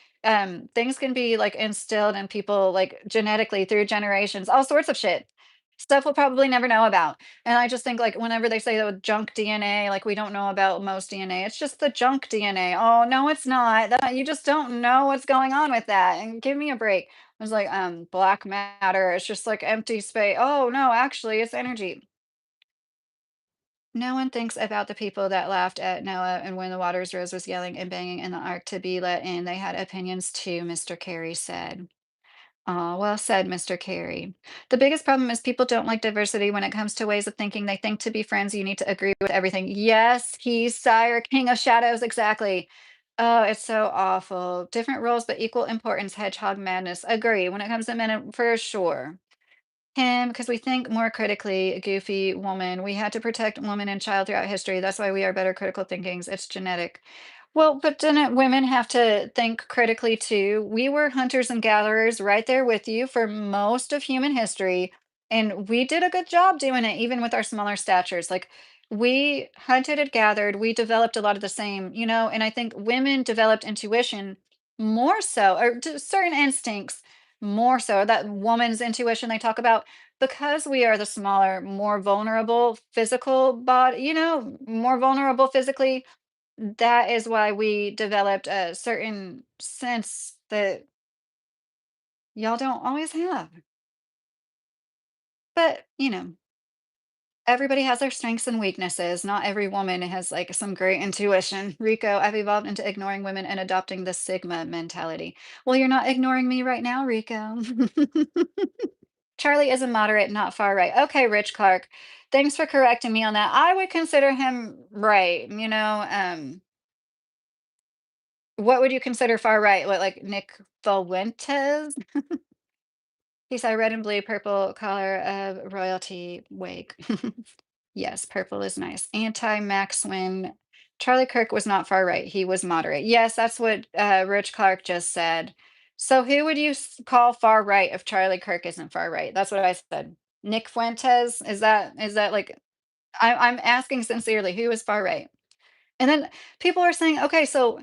things can be like instilled in people like genetically through generations, all sorts of shit. Stuff we'll probably never know about. And I just think like whenever they say that with junk DNA, like we don't know about most DNA, it's just the junk DNA. Oh no, it's not. That you just don't know what's going on with that. And give me a break. I was like, black matter. It's just like empty space. Oh no, actually, it's energy. No one thinks about the people that laughed at Noah and when the waters rose was yelling and banging in the ark to be let in. They had opinions too, Mr. Carey said. Oh, well said, Mr. Carey. The biggest problem is people don't like diversity when it comes to ways of thinking. They think to be friends, you need to agree with everything. Yes, he's sire, king of shadows. Exactly. Oh, it's so awful. Different roles, but equal importance. Hedgehog madness. Agree. When it comes to men, for sure. Him, because we think more critically, goofy woman. We had to protect woman and child throughout history. That's why we are better critical thinkings. It's genetic. Well, but didn't women have to think critically too? We were hunters and gatherers right there with you for most of human history. And we did a good job doing it, even with our smaller statures. Like we hunted and gathered, we developed a lot of the same, and I think women developed intuition more so, or certain instincts more so, that woman's intuition they talk about, because we are the smaller, more vulnerable physical body, more vulnerable physically. That is why we developed a certain sense that y'all don't always have. But, everybody has their strengths and weaknesses. Not every woman has like some great intuition. Rico, I've evolved into ignoring women and adopting the Sigma mentality. Well, you're not ignoring me right now, Rico. Charlie is a moderate, not far right. Okay, Rich Clark. Thanks for correcting me on that. I would consider him right, What would you consider far right? What, like Nick Fuentes? He said red and blue, purple color of royalty wig. Yes, purple is nice. Anti-Max when Charlie Kirk was not far right. He was moderate. Yes, that's what Rich Clark just said. So who would you call far right if Charlie Kirk isn't far right? That's what I said. Nick Fuentes? Is that like I'm asking sincerely, who is far right? And then people are saying, okay, so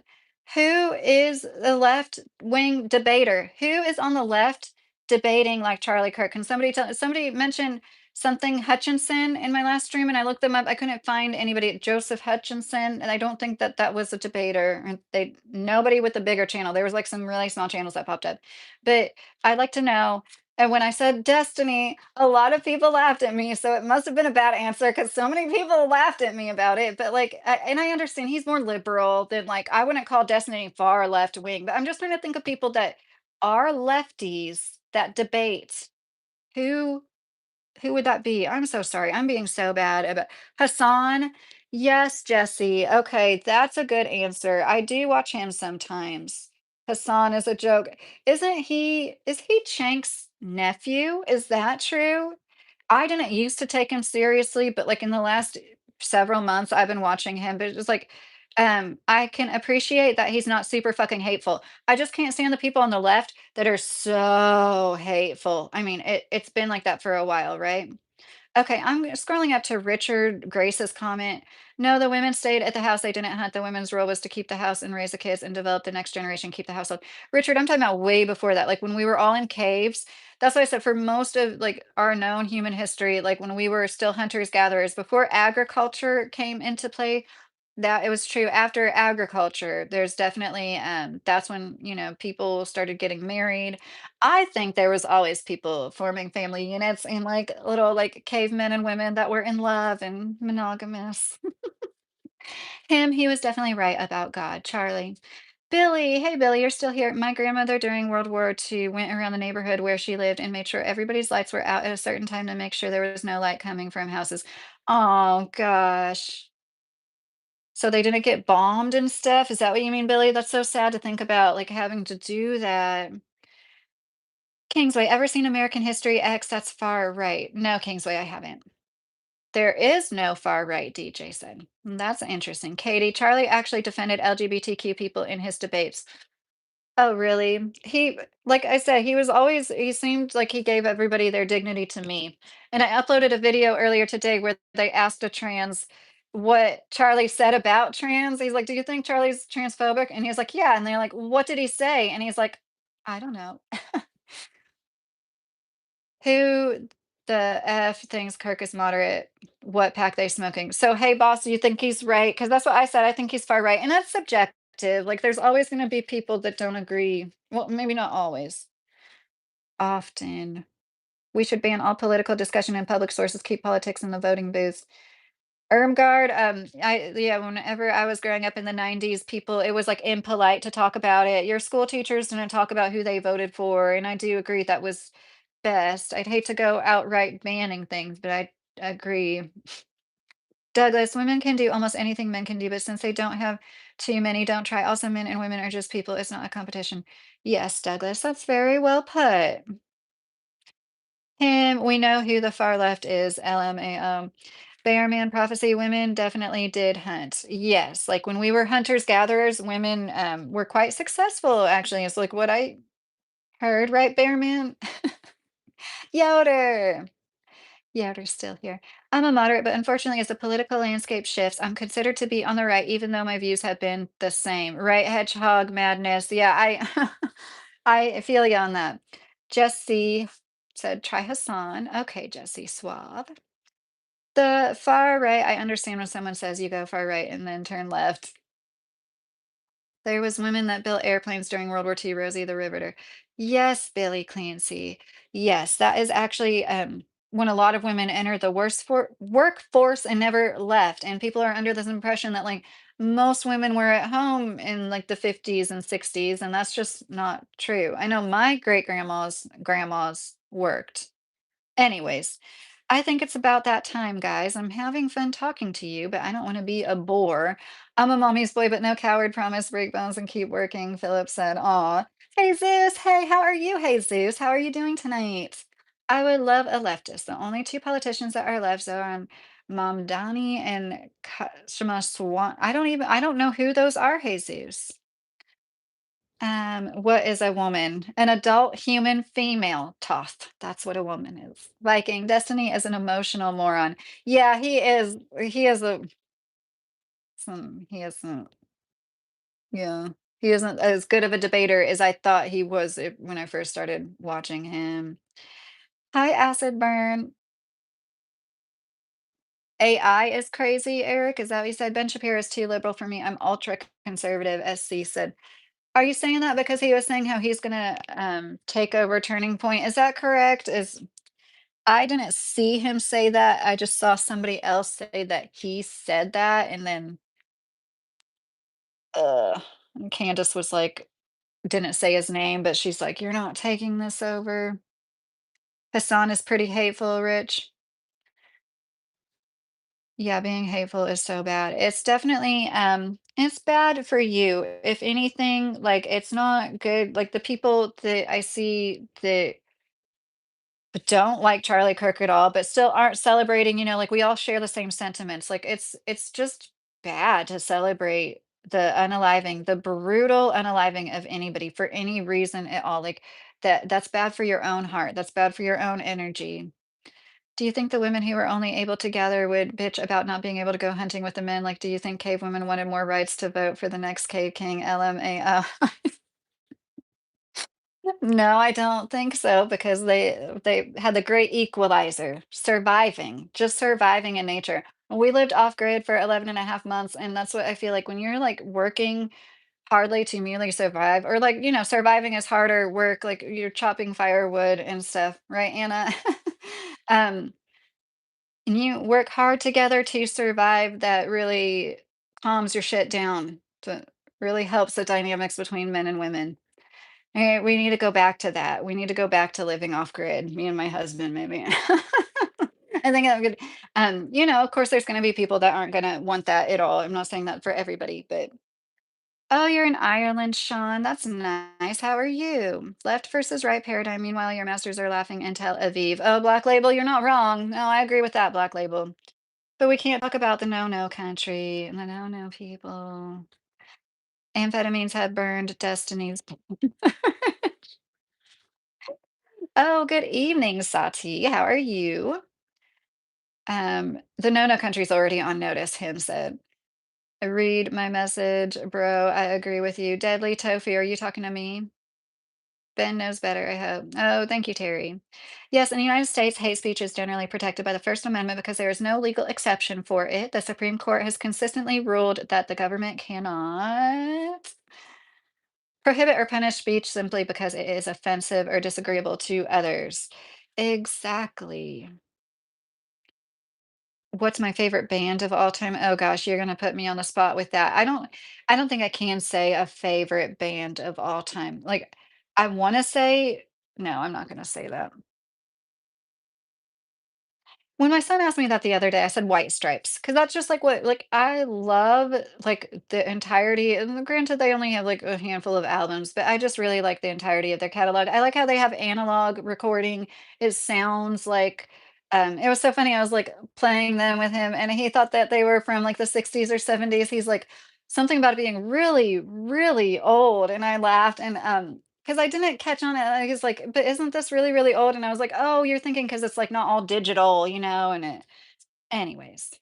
who is the left wing debater? Who is on the left debating like Charlie Kirk? Can somebody mentioned something Hutchinson in my last stream and I looked them up. I couldn't find anybody. Joseph Hutchinson, and I don't think that that was a debater. And they nobody with the bigger channel. There was like some really small channels that popped up. But I'd like to know, and when I said Destiny, a lot of people laughed at me, so it must have been a bad answer because so many people laughed at me about it. But like, and I understand he's more liberal than like I wouldn't call Destiny far left wing, but I'm just trying to think of people that are lefties that debate. Who who would that be? I'm so sorry. I'm being so bad about Hassan. Yes, Jesse. Okay, that's a good answer. I do watch him sometimes. Hassan is a joke. Is he Chank's nephew? Is that true? I didn't used to take him seriously, but like in the last several months I've been watching him, but it's just like I can appreciate that he's not super fucking hateful. I just can't stand the people on the left that are so hateful. I mean, it's been like that for a while, right? Okay, I'm scrolling up to Richard Grace's comment. No, the women stayed at the house. They didn't hunt. The women's role was to keep the house and raise the kids and develop the next generation, keep the household. Richard, I'm talking about way before that. Like when we were all in caves. That's why I said for most of like our known human history, like when we were still hunters gatherers, before agriculture came into play, that it was true after agriculture. There's definitely that's when, people started getting married. I think there was always people forming family units and like little like cavemen and women that were in love and monogamous. Him, he was definitely right about God. Charlie. Billy, hey Billy, you're still here. My grandmother during World War II went around the neighborhood where she lived and made sure everybody's lights were out at a certain time to make sure there was no light coming from houses. Oh gosh. So they didn't get bombed and stuff? Is that what you mean, Billy? That's so sad to think about, like, having to do that. Kingsway, ever seen American History X? That's far right. No, Kingsway, I haven't. There is no far right, DJ said. That's interesting. Katie, Charlie actually defended LGBTQ people in his debates. Oh, really? Like I said, he seemed like he gave everybody their dignity to me. And I uploaded a video earlier today where they asked a trans what Charlie said about trans. He's like, "Do you think Charlie's transphobic?" And he's like, "Yeah." And they're like, "What did he say?" And he's like, "I don't know." Who the F thinks Kirk is moderate? What pack they smoking? So, hey, boss, do you think he's right? Because that's what I said. I think he's far right. And that's subjective. Like, there's always going to be people that don't agree. Well, maybe not always. Often. We should ban all political discussion in public sources, keep politics in the voting booths. Irmgard, yeah, whenever I was growing up in the 90s, people, it was like impolite to talk about it. Your school teachers didn't talk about who they voted for. And I do agree that was best. I'd hate to go outright banning things, but I agree. Douglas, women can do almost anything men can do, but since they don't have too many, don't try. Also, men and women are just people. It's not a competition. Yes, Douglas, that's very well put. Him, we know who the far left is. LMAO. Bearman prophecy, women definitely did hunt. Yes, like when we were hunters gatherers, women were quite successful, actually. It's like what I heard, right, Bearman? Yoder. Yoder's still here. I'm a moderate, but unfortunately, as the political landscape shifts, I'm considered to be on the right, even though my views have been the same. Right, hedgehog madness. Yeah, I I feel you on that. Jesse said, try Hassan. Okay, Jesse Suave. The far right, I understand when someone says you go far right and then turn left. There was women that built airplanes during World War II, Rosie the Riveter. Yes, Billy Clancy. Yes, that is actually when a lot of women enter the workforce and never left. And people are under this impression that like most women were at home in like the 50s and 60s, and that's just not true. I know my great grandmas worked. Anyways, I think it's about that time, guys. I'm having fun talking to you, but I don't want to be a bore. I'm a mommy's boy, but no coward. Promise, break bones, and keep working. Philip said, "Aw, hey Zeus. Hey, how are you? Hey Zeus, how are you doing tonight?" I would love a leftist. The only two politicians that are left are Mamdani and Shema Swan. I don't know who those are. Jesus. What is a woman? An adult human female. Toth. That's what a woman is. Viking. Destiny is an emotional moron. Yeah, he is. He is a. He isn't. Yeah, he isn't as good of a debater as I thought he was when I first started watching him. Hi, Acid Burn. AI is crazy, Eric. Is that what you said? Ben Shapiro is too liberal for me. I'm ultra conservative, SC said. Are you saying that because he was saying how he's gonna take over Turning Point? Is that correct? Is I didn't see him say that. I just saw somebody else say that he said that, and then uh Candace was like, didn't say his name, but she's like, "You're not taking this over." Hassan is pretty hateful, Rich. Yeah, being hateful is so bad. It's definitely it's bad for you. If anything, like it's not good. Like the people that I see that don't like Charlie Kirk at all, but still aren't celebrating, like we all share the same sentiments. Like it's just bad to celebrate the unaliving, the brutal unaliving of anybody for any reason at all. Like that's bad for your own heart. That's bad for your own energy. Do you think the women who were only able to gather would bitch about not being able to go hunting with the men? Like, do you think cave women wanted more rights to vote for the next cave king? LMAO. No, I don't think so because they had the great equalizer, surviving, just surviving in nature. We lived off grid for 11 and a half months, and that's what I feel like when you're like working hardly to merely survive, or like, surviving is harder work, like you're chopping firewood and stuff, right, Anna? um, and you work hard together to survive, that really calms your shit down. That really helps the dynamics between men and women. We need to go back to that. We need to go back to living off grid, me and my husband, maybe. I think I'm good. Of course, there's going to be people that aren't going to want that at all. I'm not saying that for everybody, but oh, you're in Ireland, Sean. That's nice. How are you? Left versus right paradigm. Meanwhile, your masters are laughing in Tel Aviv. Oh, Black Label, you're not wrong. No, I agree with that, Black Label. But we can't talk about the no-no country and the no-no people. Amphetamines had burned destinies. Oh, good evening, Sati. How are you? The no-no country's already on notice, him said. Read my message, bro. I agree with you. Deadly Tofu, are you talking to me? Ben knows better, I hope. Oh, thank you, Terry. Yes, in the United States, hate speech is generally protected by the First Amendment because there is no legal exception for it. The Supreme Court has consistently ruled that the government cannot prohibit or punish speech simply because it is offensive or disagreeable to others. Exactly. What's my favorite band of all time? Oh gosh, you're gonna put me on the spot with that. I don't think I can say a favorite band of all time. Like I wanna say no, I'm not gonna say that. When my son asked me that the other day, I said White Stripes, because that's just like what like I love like the entirety. And granted, they only have like a handful of albums, but I just really like the entirety of their catalog. I like how they have analog recording. It sounds like it was so funny. I was like playing them with him, and he thought that they were from like the 60s or 70s. He's like something about it being really, really old, and I laughed and because I didn't catch on it, I was like, "But isn't this really, really old?" And I was like, "Oh, you're thinking because it's, like, not all digital, and it" anyways,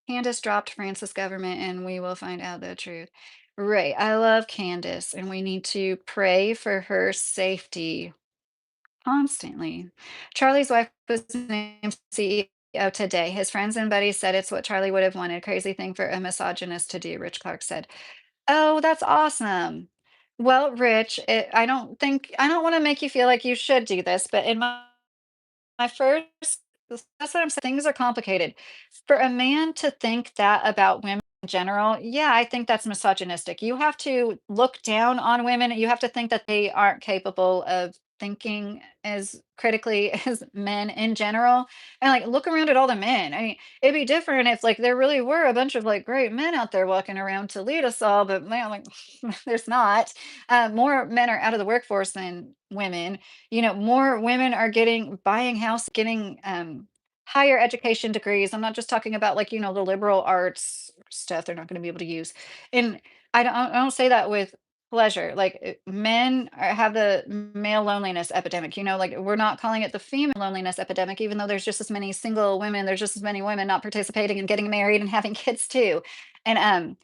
Candace dropped France's government, and we will find out the truth. Right, I love Candace, and we need to pray for her safety constantly. Charlie's wife was named CEO today. His friends and buddies said it's what Charlie would have wanted. Crazy thing for a misogynist to do, Rich Clark said. Oh, that's awesome. Well, Rich, I don't want to make you feel like you should do this, but in my first, that's what I'm saying. Things are complicated. For a man to think that about women in general, yeah, I think that's misogynistic. You have to look down on women. You have to think that they aren't capable of thinking as critically as men in general. And like look around at all the men. I mean, it'd be different if like there really were a bunch of like great men out there walking around to lead us all, but man, like there's not. More men are out of the workforce than women. More women are getting buying house, getting higher education degrees. I'm not just talking about like, the liberal arts stuff they're not going to be able to use. And I don't say that with pleasure. Like men have the male loneliness epidemic. Like we're not calling it the female loneliness epidemic, even though there's just as many single women. There's just as many women not participating and getting married and having kids too. And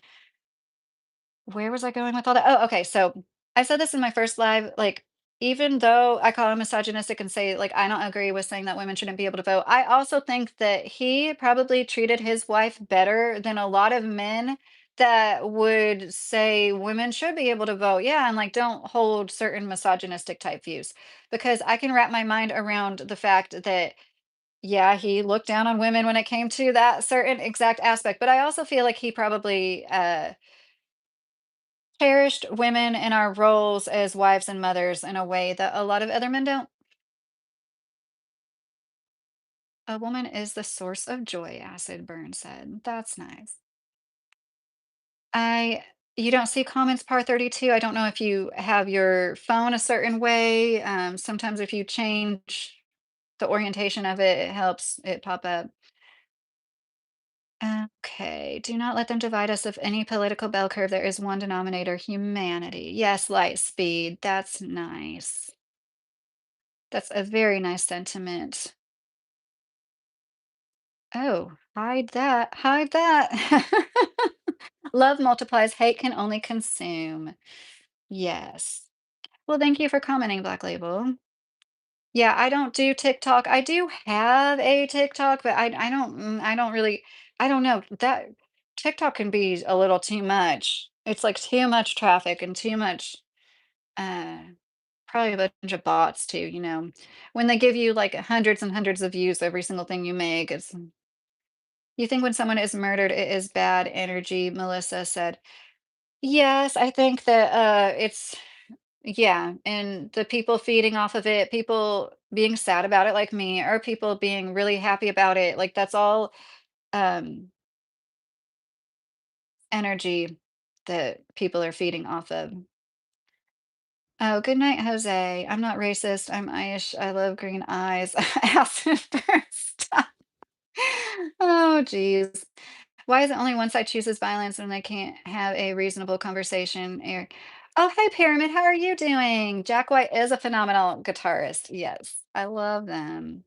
where was I going with all that? Oh, okay. So I said this in my first live. Like, even though I call him misogynistic and say, like, I don't agree with saying that women shouldn't be able to vote, I also think that he probably treated his wife better than a lot of men that would say women should be able to vote. Yeah. And like, don't hold certain misogynistic type views because I can wrap my mind around the fact that, yeah, he looked down on women when it came to that certain exact aspect. But I also feel like he probably, cherished women in our roles as wives and mothers in a way that a lot of other men don't. A woman is the source of joy, Acid Burn said. That's nice. I You don't see comments par 32. I don't know if you have your phone a certain way. Sometimes if you change the orientation of it, it helps it pop up. Okay. Do not let them divide us of any political bell curve. There is one denominator, humanity. Yes, light speed. That's nice. That's a very nice sentiment. Oh, hide that, hide that. Love multiplies, hate can only consume. Yes. Well, thank you for commenting, Black Label. Yeah, I don't do TikTok. I do have a TikTok, but I don't really I don't know. That TikTok can be a little too much. It's like too much traffic and too much uh probably a bunch of bots too, When they give you like hundreds and hundreds of views every single thing you make, it's you think when someone is murdered, it is bad energy, Melissa said. Yes, I think that it's yeah, and the people feeding off of it, people being sad about it like me, or people being really happy about it, like that's all um energy that people are feeding off of. Oh, good night, Jose. I'm not racist. I'm Irish. I love green eyes. Acid first. Oh, geez. Why is it only one side chooses violence when they can't have a reasonable conversation? Eric. Oh, hey, Pyramid. How are you doing? Jack White is a phenomenal guitarist. Yes, I love them.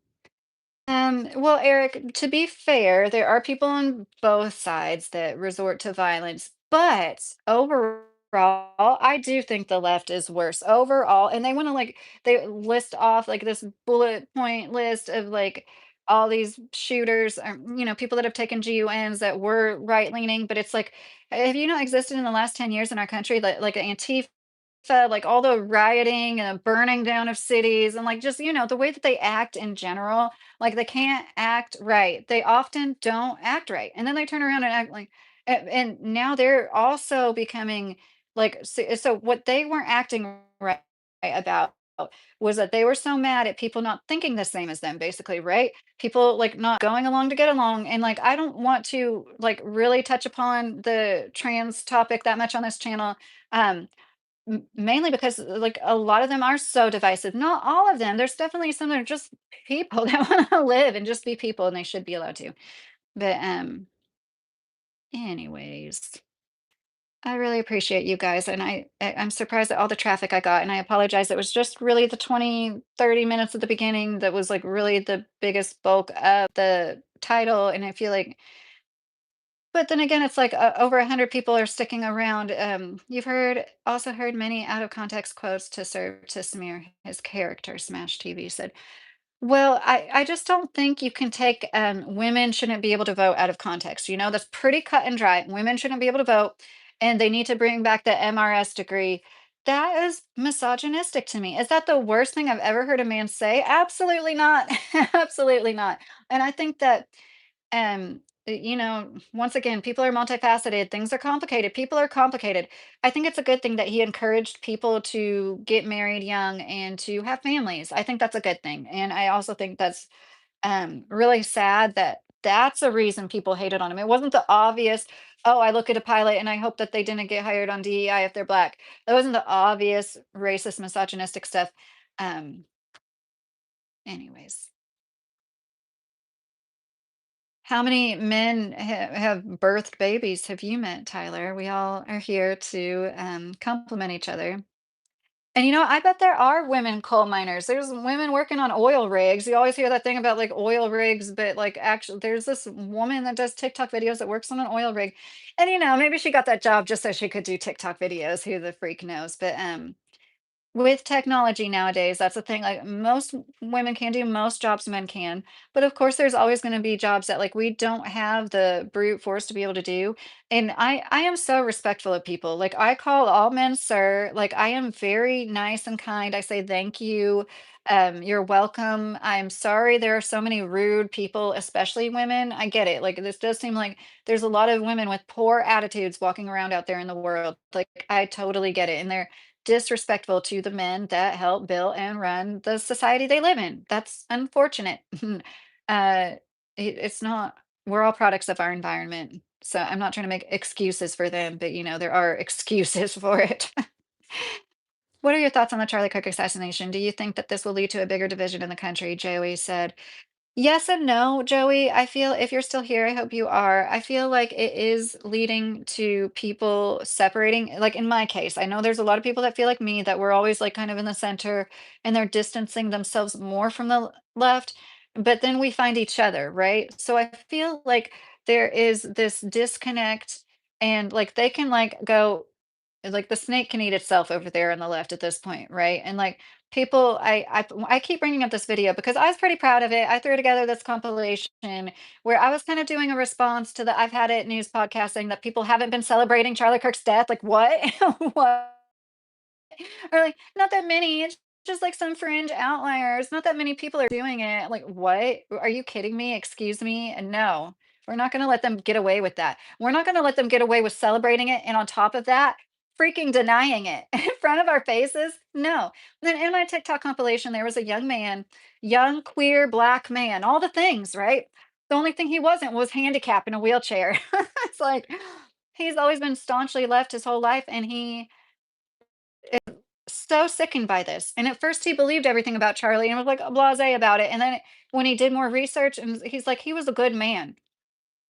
Well, Eric, to be fair, there are people on both sides that resort to violence, but overall, I do think the left is worse overall. And they want to like they list off like this bullet point list of like all these shooters, people that have taken GUNs that were right leaning, but it's like, have you not existed in the last 10 years in our country? Like Antifa, like all the rioting and the burning down of cities and like just the way that they act in general, like they can't act right, they often don't act right, and then they turn around and act like and now they're also becoming like so what they weren't acting right about was that they were so mad at people not thinking the same as them, basically, right? People like not going along to get along, and like I don't want to like really touch upon the trans topic that much on this channel. Mainly because, like, a lot of them are so divisive. Not all of them. There's definitely some that are just people that wanna live and just be people, and they should be allowed to. But, anyways, I really appreciate you guys, and I'm surprised at all the traffic I got, and I apologize. It was just really the 20, 30 minutes at the beginning that was, like, really the biggest bulk of the title, and I feel like but then again, it's like, over 100 people are sticking around. You've heard many out of context quotes to serve to smear his character, Smash TV said. Well, I just don't think you can take, women shouldn't be able to vote out of context. That's pretty cut and dry. Women shouldn't be able to vote, and they need to bring back the MRS degree. That is misogynistic to me. Is that the worst thing I've ever heard a man say? Absolutely not. Absolutely not. And I think that, um once again, people are multifaceted, things are complicated, people are complicated. I think it's a good thing that he encouraged people to get married young and to have families. I think that's a good thing. And I also think that's really sad that that's a reason people hated on him. It wasn't the obvious, oh, I look at a pilot and I hope that they didn't get hired on DEI if they're black. That wasn't the obvious racist, misogynistic stuff. Um, anyways, how many men have birthed babies have you met, Tyler? We all are here to compliment each other. And I bet there are women coal miners. There's women working on oil rigs. You always hear that thing about like oil rigs, but like actually, there's this woman that does TikTok videos that works on an oil rig. And maybe she got that job just so she could do TikTok videos. Who the freak knows? But with technology nowadays, that's the thing, like, most women can do most jobs men can, but, of course, there's always gonna be jobs that, like, we don't have the brute force to be able to do, and I am so respectful of people, like, I call all men sir, like, I am very nice and kind, I say, "Thank you," "You're welcome," I'm sorry there are so many rude people, especially women, I get it, like, this does seem like there's a lot of women with poor attitudes walking around out there in the world, like, I totally get it, and they're disrespectful to the men that help build and run the society they live in. That's unfortunate. It's not, we're all products of our environment. So I'm not trying to make excuses for them, but there are excuses for it. What are your thoughts on the Charlie Kirk assassination? Do you think that this will lead to a bigger division in the country? Joey said, yes and no, Joey. I feel if you're still here, I hope you are. I feel like it is leading to people separating. Like in my case, I know there's a lot of people that feel like me that we're always like kind of in the center and they're distancing themselves more from the left, but then we find each other, right? So I feel like there is this disconnect and like they can like go like the snake can eat itself over there on the left at this point, right? And like people, I keep bringing up this video because I was pretty proud of it. I threw together this compilation where I was kind of doing a response to the I've had it news podcast saying that people haven't been celebrating Charlie Kirk's death. Like what? What? Or like, not that many. It's just like some fringe outliers. Not that many people are doing it. Like, what? Are you kidding me? Excuse me? And no, we're not going to let them get away with that. We're not going to let them get away with celebrating it. And on top of that, freaking denying it in front of our faces. No. Then in my TikTok compilation, there was a young man, young, queer, black man, all the things, right? The only thing he wasn't was handicapped in a wheelchair. It's like, he's always been staunchly left his whole life. And he so sickened by this. And at first he believed everything about Charlie and was like blasé about it. And then when he did more research and he's like, he was a good man.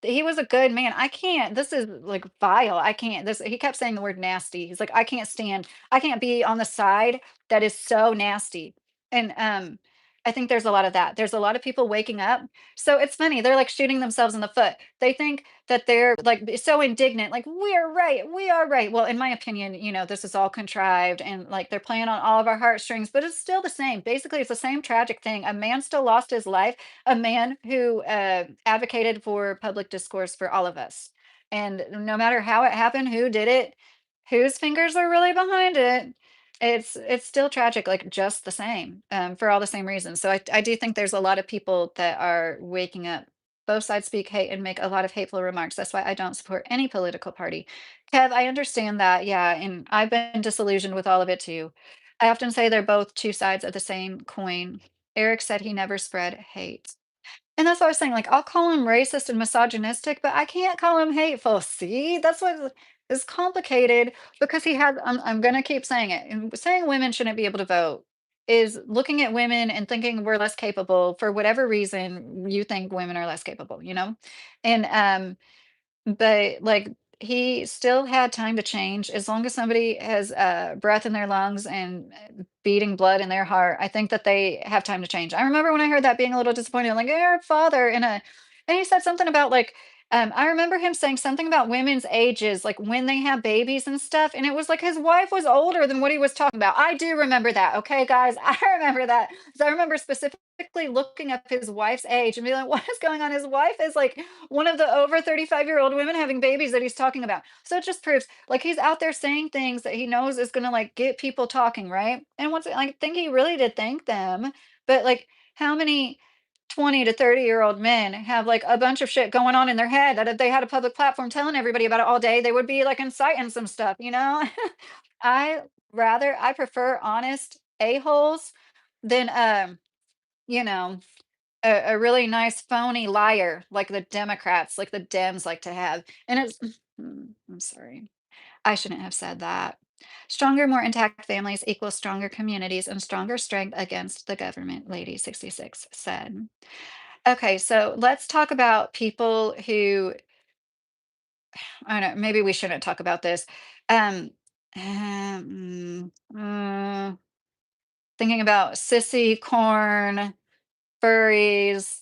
He was a good man. I can't, this is like vile. I can't, this, he kept saying the word nasty. He's like, I can't be on the side that is so nasty. And I think there's a lot of that. There's a lot of people waking up. So it's funny. They're like shooting themselves in the foot. They think that they're like so indignant, like, we are right. We are right. Well, in my opinion, this is all contrived and like they're playing on all of our heartstrings, but it's still the same. Basically, it's the same tragic thing. A man still lost his life, a man who advocated for public discourse for all of us. And no matter how it happened, who did it, whose fingers are really behind it, it's still tragic, like just the same, for all the same reasons. So I do think there's a lot of people that are waking up. Both sides speak hate and make a lot of hateful remarks. That's why I don't support any political party. Kev, I understand that, yeah, and I've been disillusioned with all of it too. I often say they're both two sides of the same coin. Eric said he never spread hate. And that's what I was saying, like, I'll call him racist and misogynistic, but I can't call him hateful. See? That's what is complicated because he has I'm gonna keep saying it. And saying women shouldn't be able to vote is looking at women and thinking we're less capable for whatever reason you think women are less capable, you know? And but, like, he still had time to change as long as somebody has, breath in their lungs and, beating blood in their heart, I think that they have time to change. I remember when I heard that being a little disappointed, I'm like, "Your father in a," and he said something about, like, I remember him saying something about women's ages, like, when they have babies and stuff, and it was like his wife was older than what he was talking about. I do remember that, okay, guys? I remember that. So I remember specifically looking up his wife's age and being like, "What is going on?" His wife is, like, one of the over 35-year-old women having babies that he's talking about. So it just proves like he's out there saying things that he knows is going to like get people talking, right? And once I think he really did thank them, but like how many 20 to 30-year-old men have like a bunch of shit going on in their head that if they had a public platform telling everybody about it all day, they would be like inciting some stuff, you know? I I prefer honest a-holes than you know, a really nice phony liar like the Democrats, like the Dems like to have. And it's I'm sorry. I shouldn't have said that. Stronger, more intact families equals stronger communities and stronger strength against the government, Lady 66 said. Okay, so let's talk about people who, I don't know, maybe we shouldn't talk about this. Um, thinking about sissy corn, furries,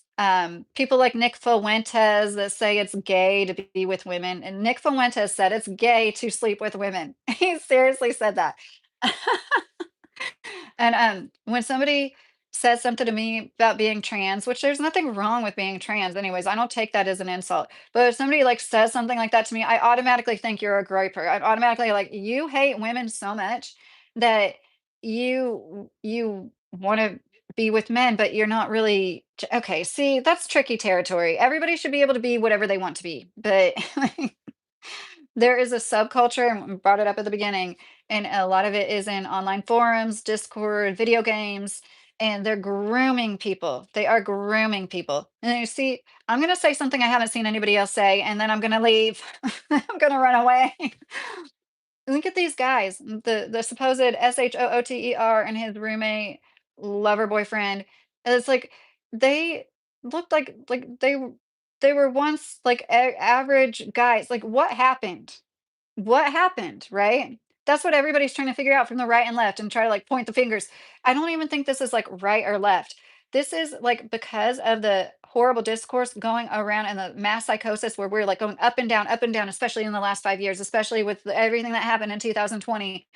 people like Nick Fuentes that say it's gay to be with women. And Nick Fuentes said it's gay to sleep with women. He seriously said that. And when somebody says something to me about being trans, which there's nothing wrong with being trans, anyways, I don't take that as an insult. But if somebody like says something like that to me, I automatically think you're a groper. I automatically like you hate women so much that you want to be with men, but you're not really okay. See, that's tricky territory. Everybody should be able to be whatever they want to be, but there is a subculture, and we brought it up at the beginning, and a lot of it is in online forums, Discord, video games, and they're grooming people. They are grooming people. And you see, I'm going to say something I haven't seen anybody else say, and then I'm going to leave. I'm going to run away. Look at these guys, the supposed SHOOTER and his roommate, lover boyfriend. And it's like they looked like they were once like average guys. Like what happened? What happened, right? That's what everybody's trying to figure out from the right and left and try to like point the fingers. I don't even think this is like right or left. This is like because of the horrible discourse going around and the mass psychosis where we're like going up and down, especially in the last 5 years, especially with everything that happened in 2020.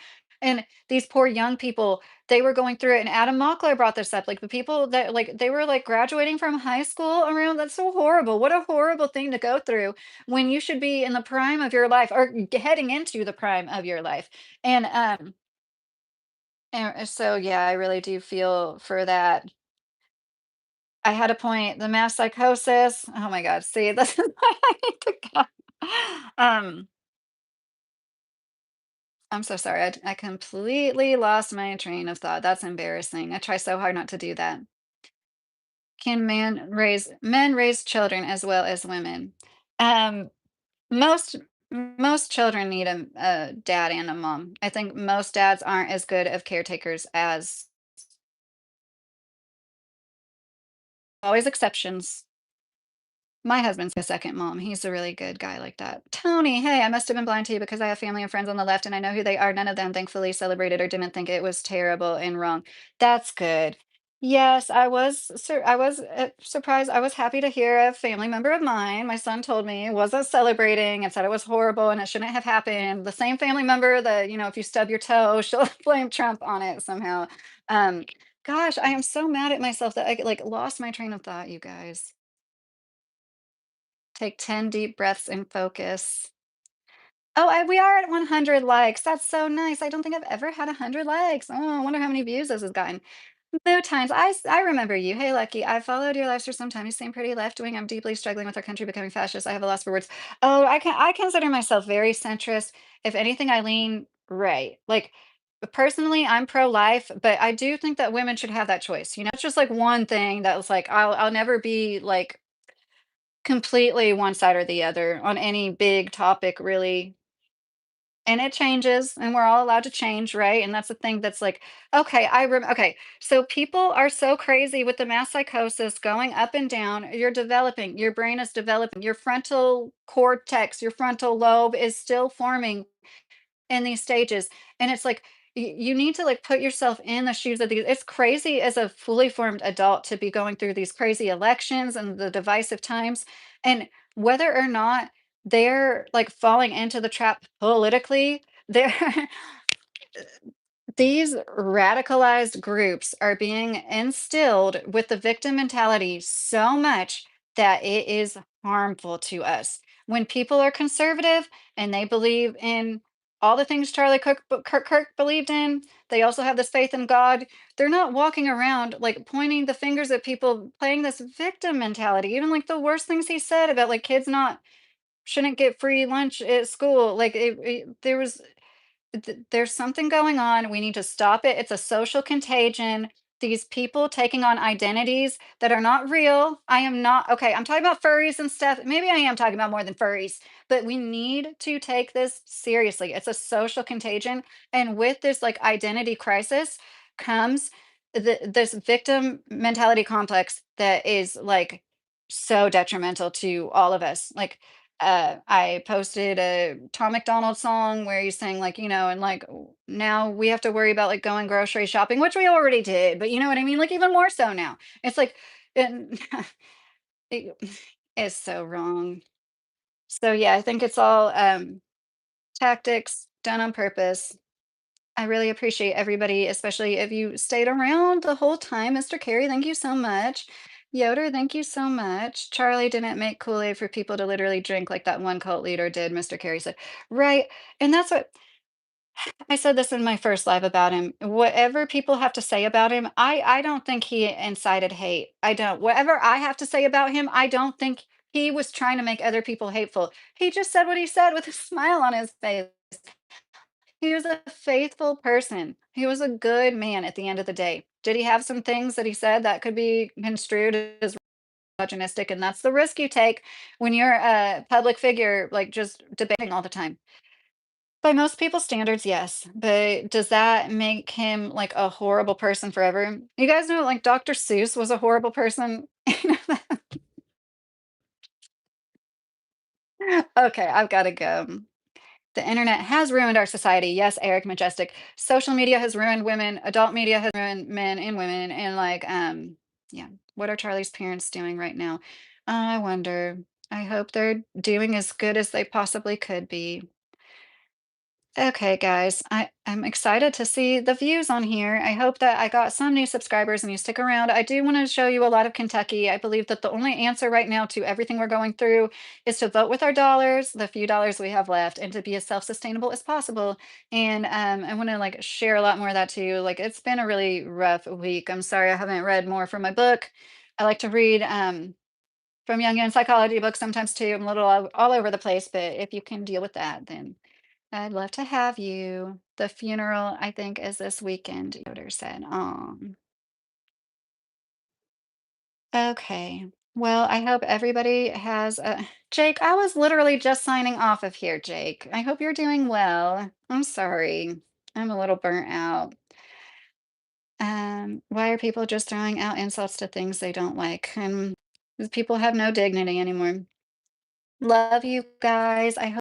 And these poor young people, they were going through it. And Adam Mockler brought this up. Like the people that like they were like graduating from high school around. That's so horrible. What a horrible thing to go through when you should be in the prime of your life or heading into the prime of your life. And so yeah, I really do feel for that. I had a point, the mass psychosis. Oh my God, see, this is why I need to go. Um, I'm so sorry. I completely lost my train of thought. That's embarrassing. I try so hard not to do that. Can men raise children as well as women? Um, most children need a dad and a mom. I think most dads aren't as good of caretakers as always exceptions. My husband's a second mom. He's a really good guy like that. Tony, hey, I must have been blind to you because I have family and friends on the left and I know who they are. None of them thankfully celebrated or didn't think it was terrible and wrong. That's good. Yes, I was surprised. I was happy to hear a family member of mine, my son told me, wasn't celebrating and said it was horrible and it shouldn't have happened. The same family member that, if you stub your toe, she'll blame Trump on it somehow. Um, gosh, I am so mad at myself that I like lost my train of thought, you guys. Take 10 deep breaths and focus. Oh, we are at 100 likes. That's so nice. I don't think I've ever had 100 likes. Oh, I wonder how many views this has gotten. No times. I remember you. Hey, Lucky. I followed your lives for some time. You seem pretty left wing. I'm deeply struggling with our country becoming fascist. I have a loss for words. Oh, I consider myself very centrist. If anything, I lean right. Like personally, I'm pro life, but I do think that women should have that choice. It's just like one thing that was like I'll never be like completely one side or the other on any big topic, really. And it changes, and we're all allowed to change, right? And that's the thing that's like, okay, okay, so people are so crazy with the mass psychosis going up and down. You're developing, your brain is developing, your frontal cortex, your frontal lobe is still forming in these stages. And it's like you need to like put yourself in the shoes of these. It's crazy as a fully formed adult to be going through these crazy elections and the divisive times. And whether or not they're like falling into the trap politically, they're these radicalized groups are being instilled with the victim mentality so much that it is harmful to us. When people are conservative and they believe in all the things Kirk believed in. They also have this faith in God. They're not walking around like pointing the fingers at people, playing this victim mentality. Even like the worst things he said about like kids not shouldn't get free lunch at school. Like there was there's something going on. We need to stop it. It's a social contagion. These people taking on identities that are not real. I am not, okay, I'm talking about furries and stuff. Maybe I am talking about more than furries, but we need to take this seriously. It's a social contagion. And with this like identity crisis comes this victim mentality complex that is like so detrimental to all of us. Like, I posted a Tom McDonald song where he's saying like, and like now we have to worry about like going grocery shopping, which we already did, but you know what I mean? Like even more so now. It's like it, it- it's so wrong. So yeah, I think it's all tactics done on purpose. I really appreciate everybody, especially if you stayed around the whole time. Mr. Carey, thank you so much. Yoder, thank you so much. Charlie didn't make Kool-Aid for people to literally drink like that one cult leader did, Mr. Carey said. Right. And that's what I said this in my first live about him. Whatever people have to say about him, I don't think he incited hate. I don't. Whatever I have to say about him, I don't think he was trying to make other people hateful. He just said what he said with a smile on his face. He was a faithful person. He was a good man at the end of the day. Did he have some things that he said that could be construed as misogynistic? And that's the risk you take when you're a public figure, like just debating all the time. By most people's standards, yes. But does that make him like a horrible person forever? You guys know like Dr. Seuss was a horrible person. Okay, I've got to go. The internet has ruined our society. Yes, Eric Majestic. Social media has ruined women. Adult media has ruined men and women. And like, yeah, what are Charlie's parents doing right now? I wonder. I hope they're doing as good as they possibly could be. Okay, guys, I'm excited to see the views on here. I hope that I got some new subscribers and you stick around. I do want to show you a lot of Kentucky. I believe that the only answer right now to everything we're going through is to vote with our dollars, the few dollars we have left, and to be as self-sustainable as possible. And I want to like share a lot more of that too. Like it's been a really rough week. I'm sorry I haven't read more from my book. I like to read from Jungian psychology books sometimes too. I'm a little all over the place, but if you can deal with that, then I'd love to have you. The funeral, I think, is this weekend, Yoder said. Okay. Well, I hope everybody has a Jake, I was literally just signing off of here, Jake. I hope you're doing well. I'm sorry. I'm a little burnt out. Why are people just throwing out insults to things they don't like? And people have no dignity anymore. Love you guys. I hope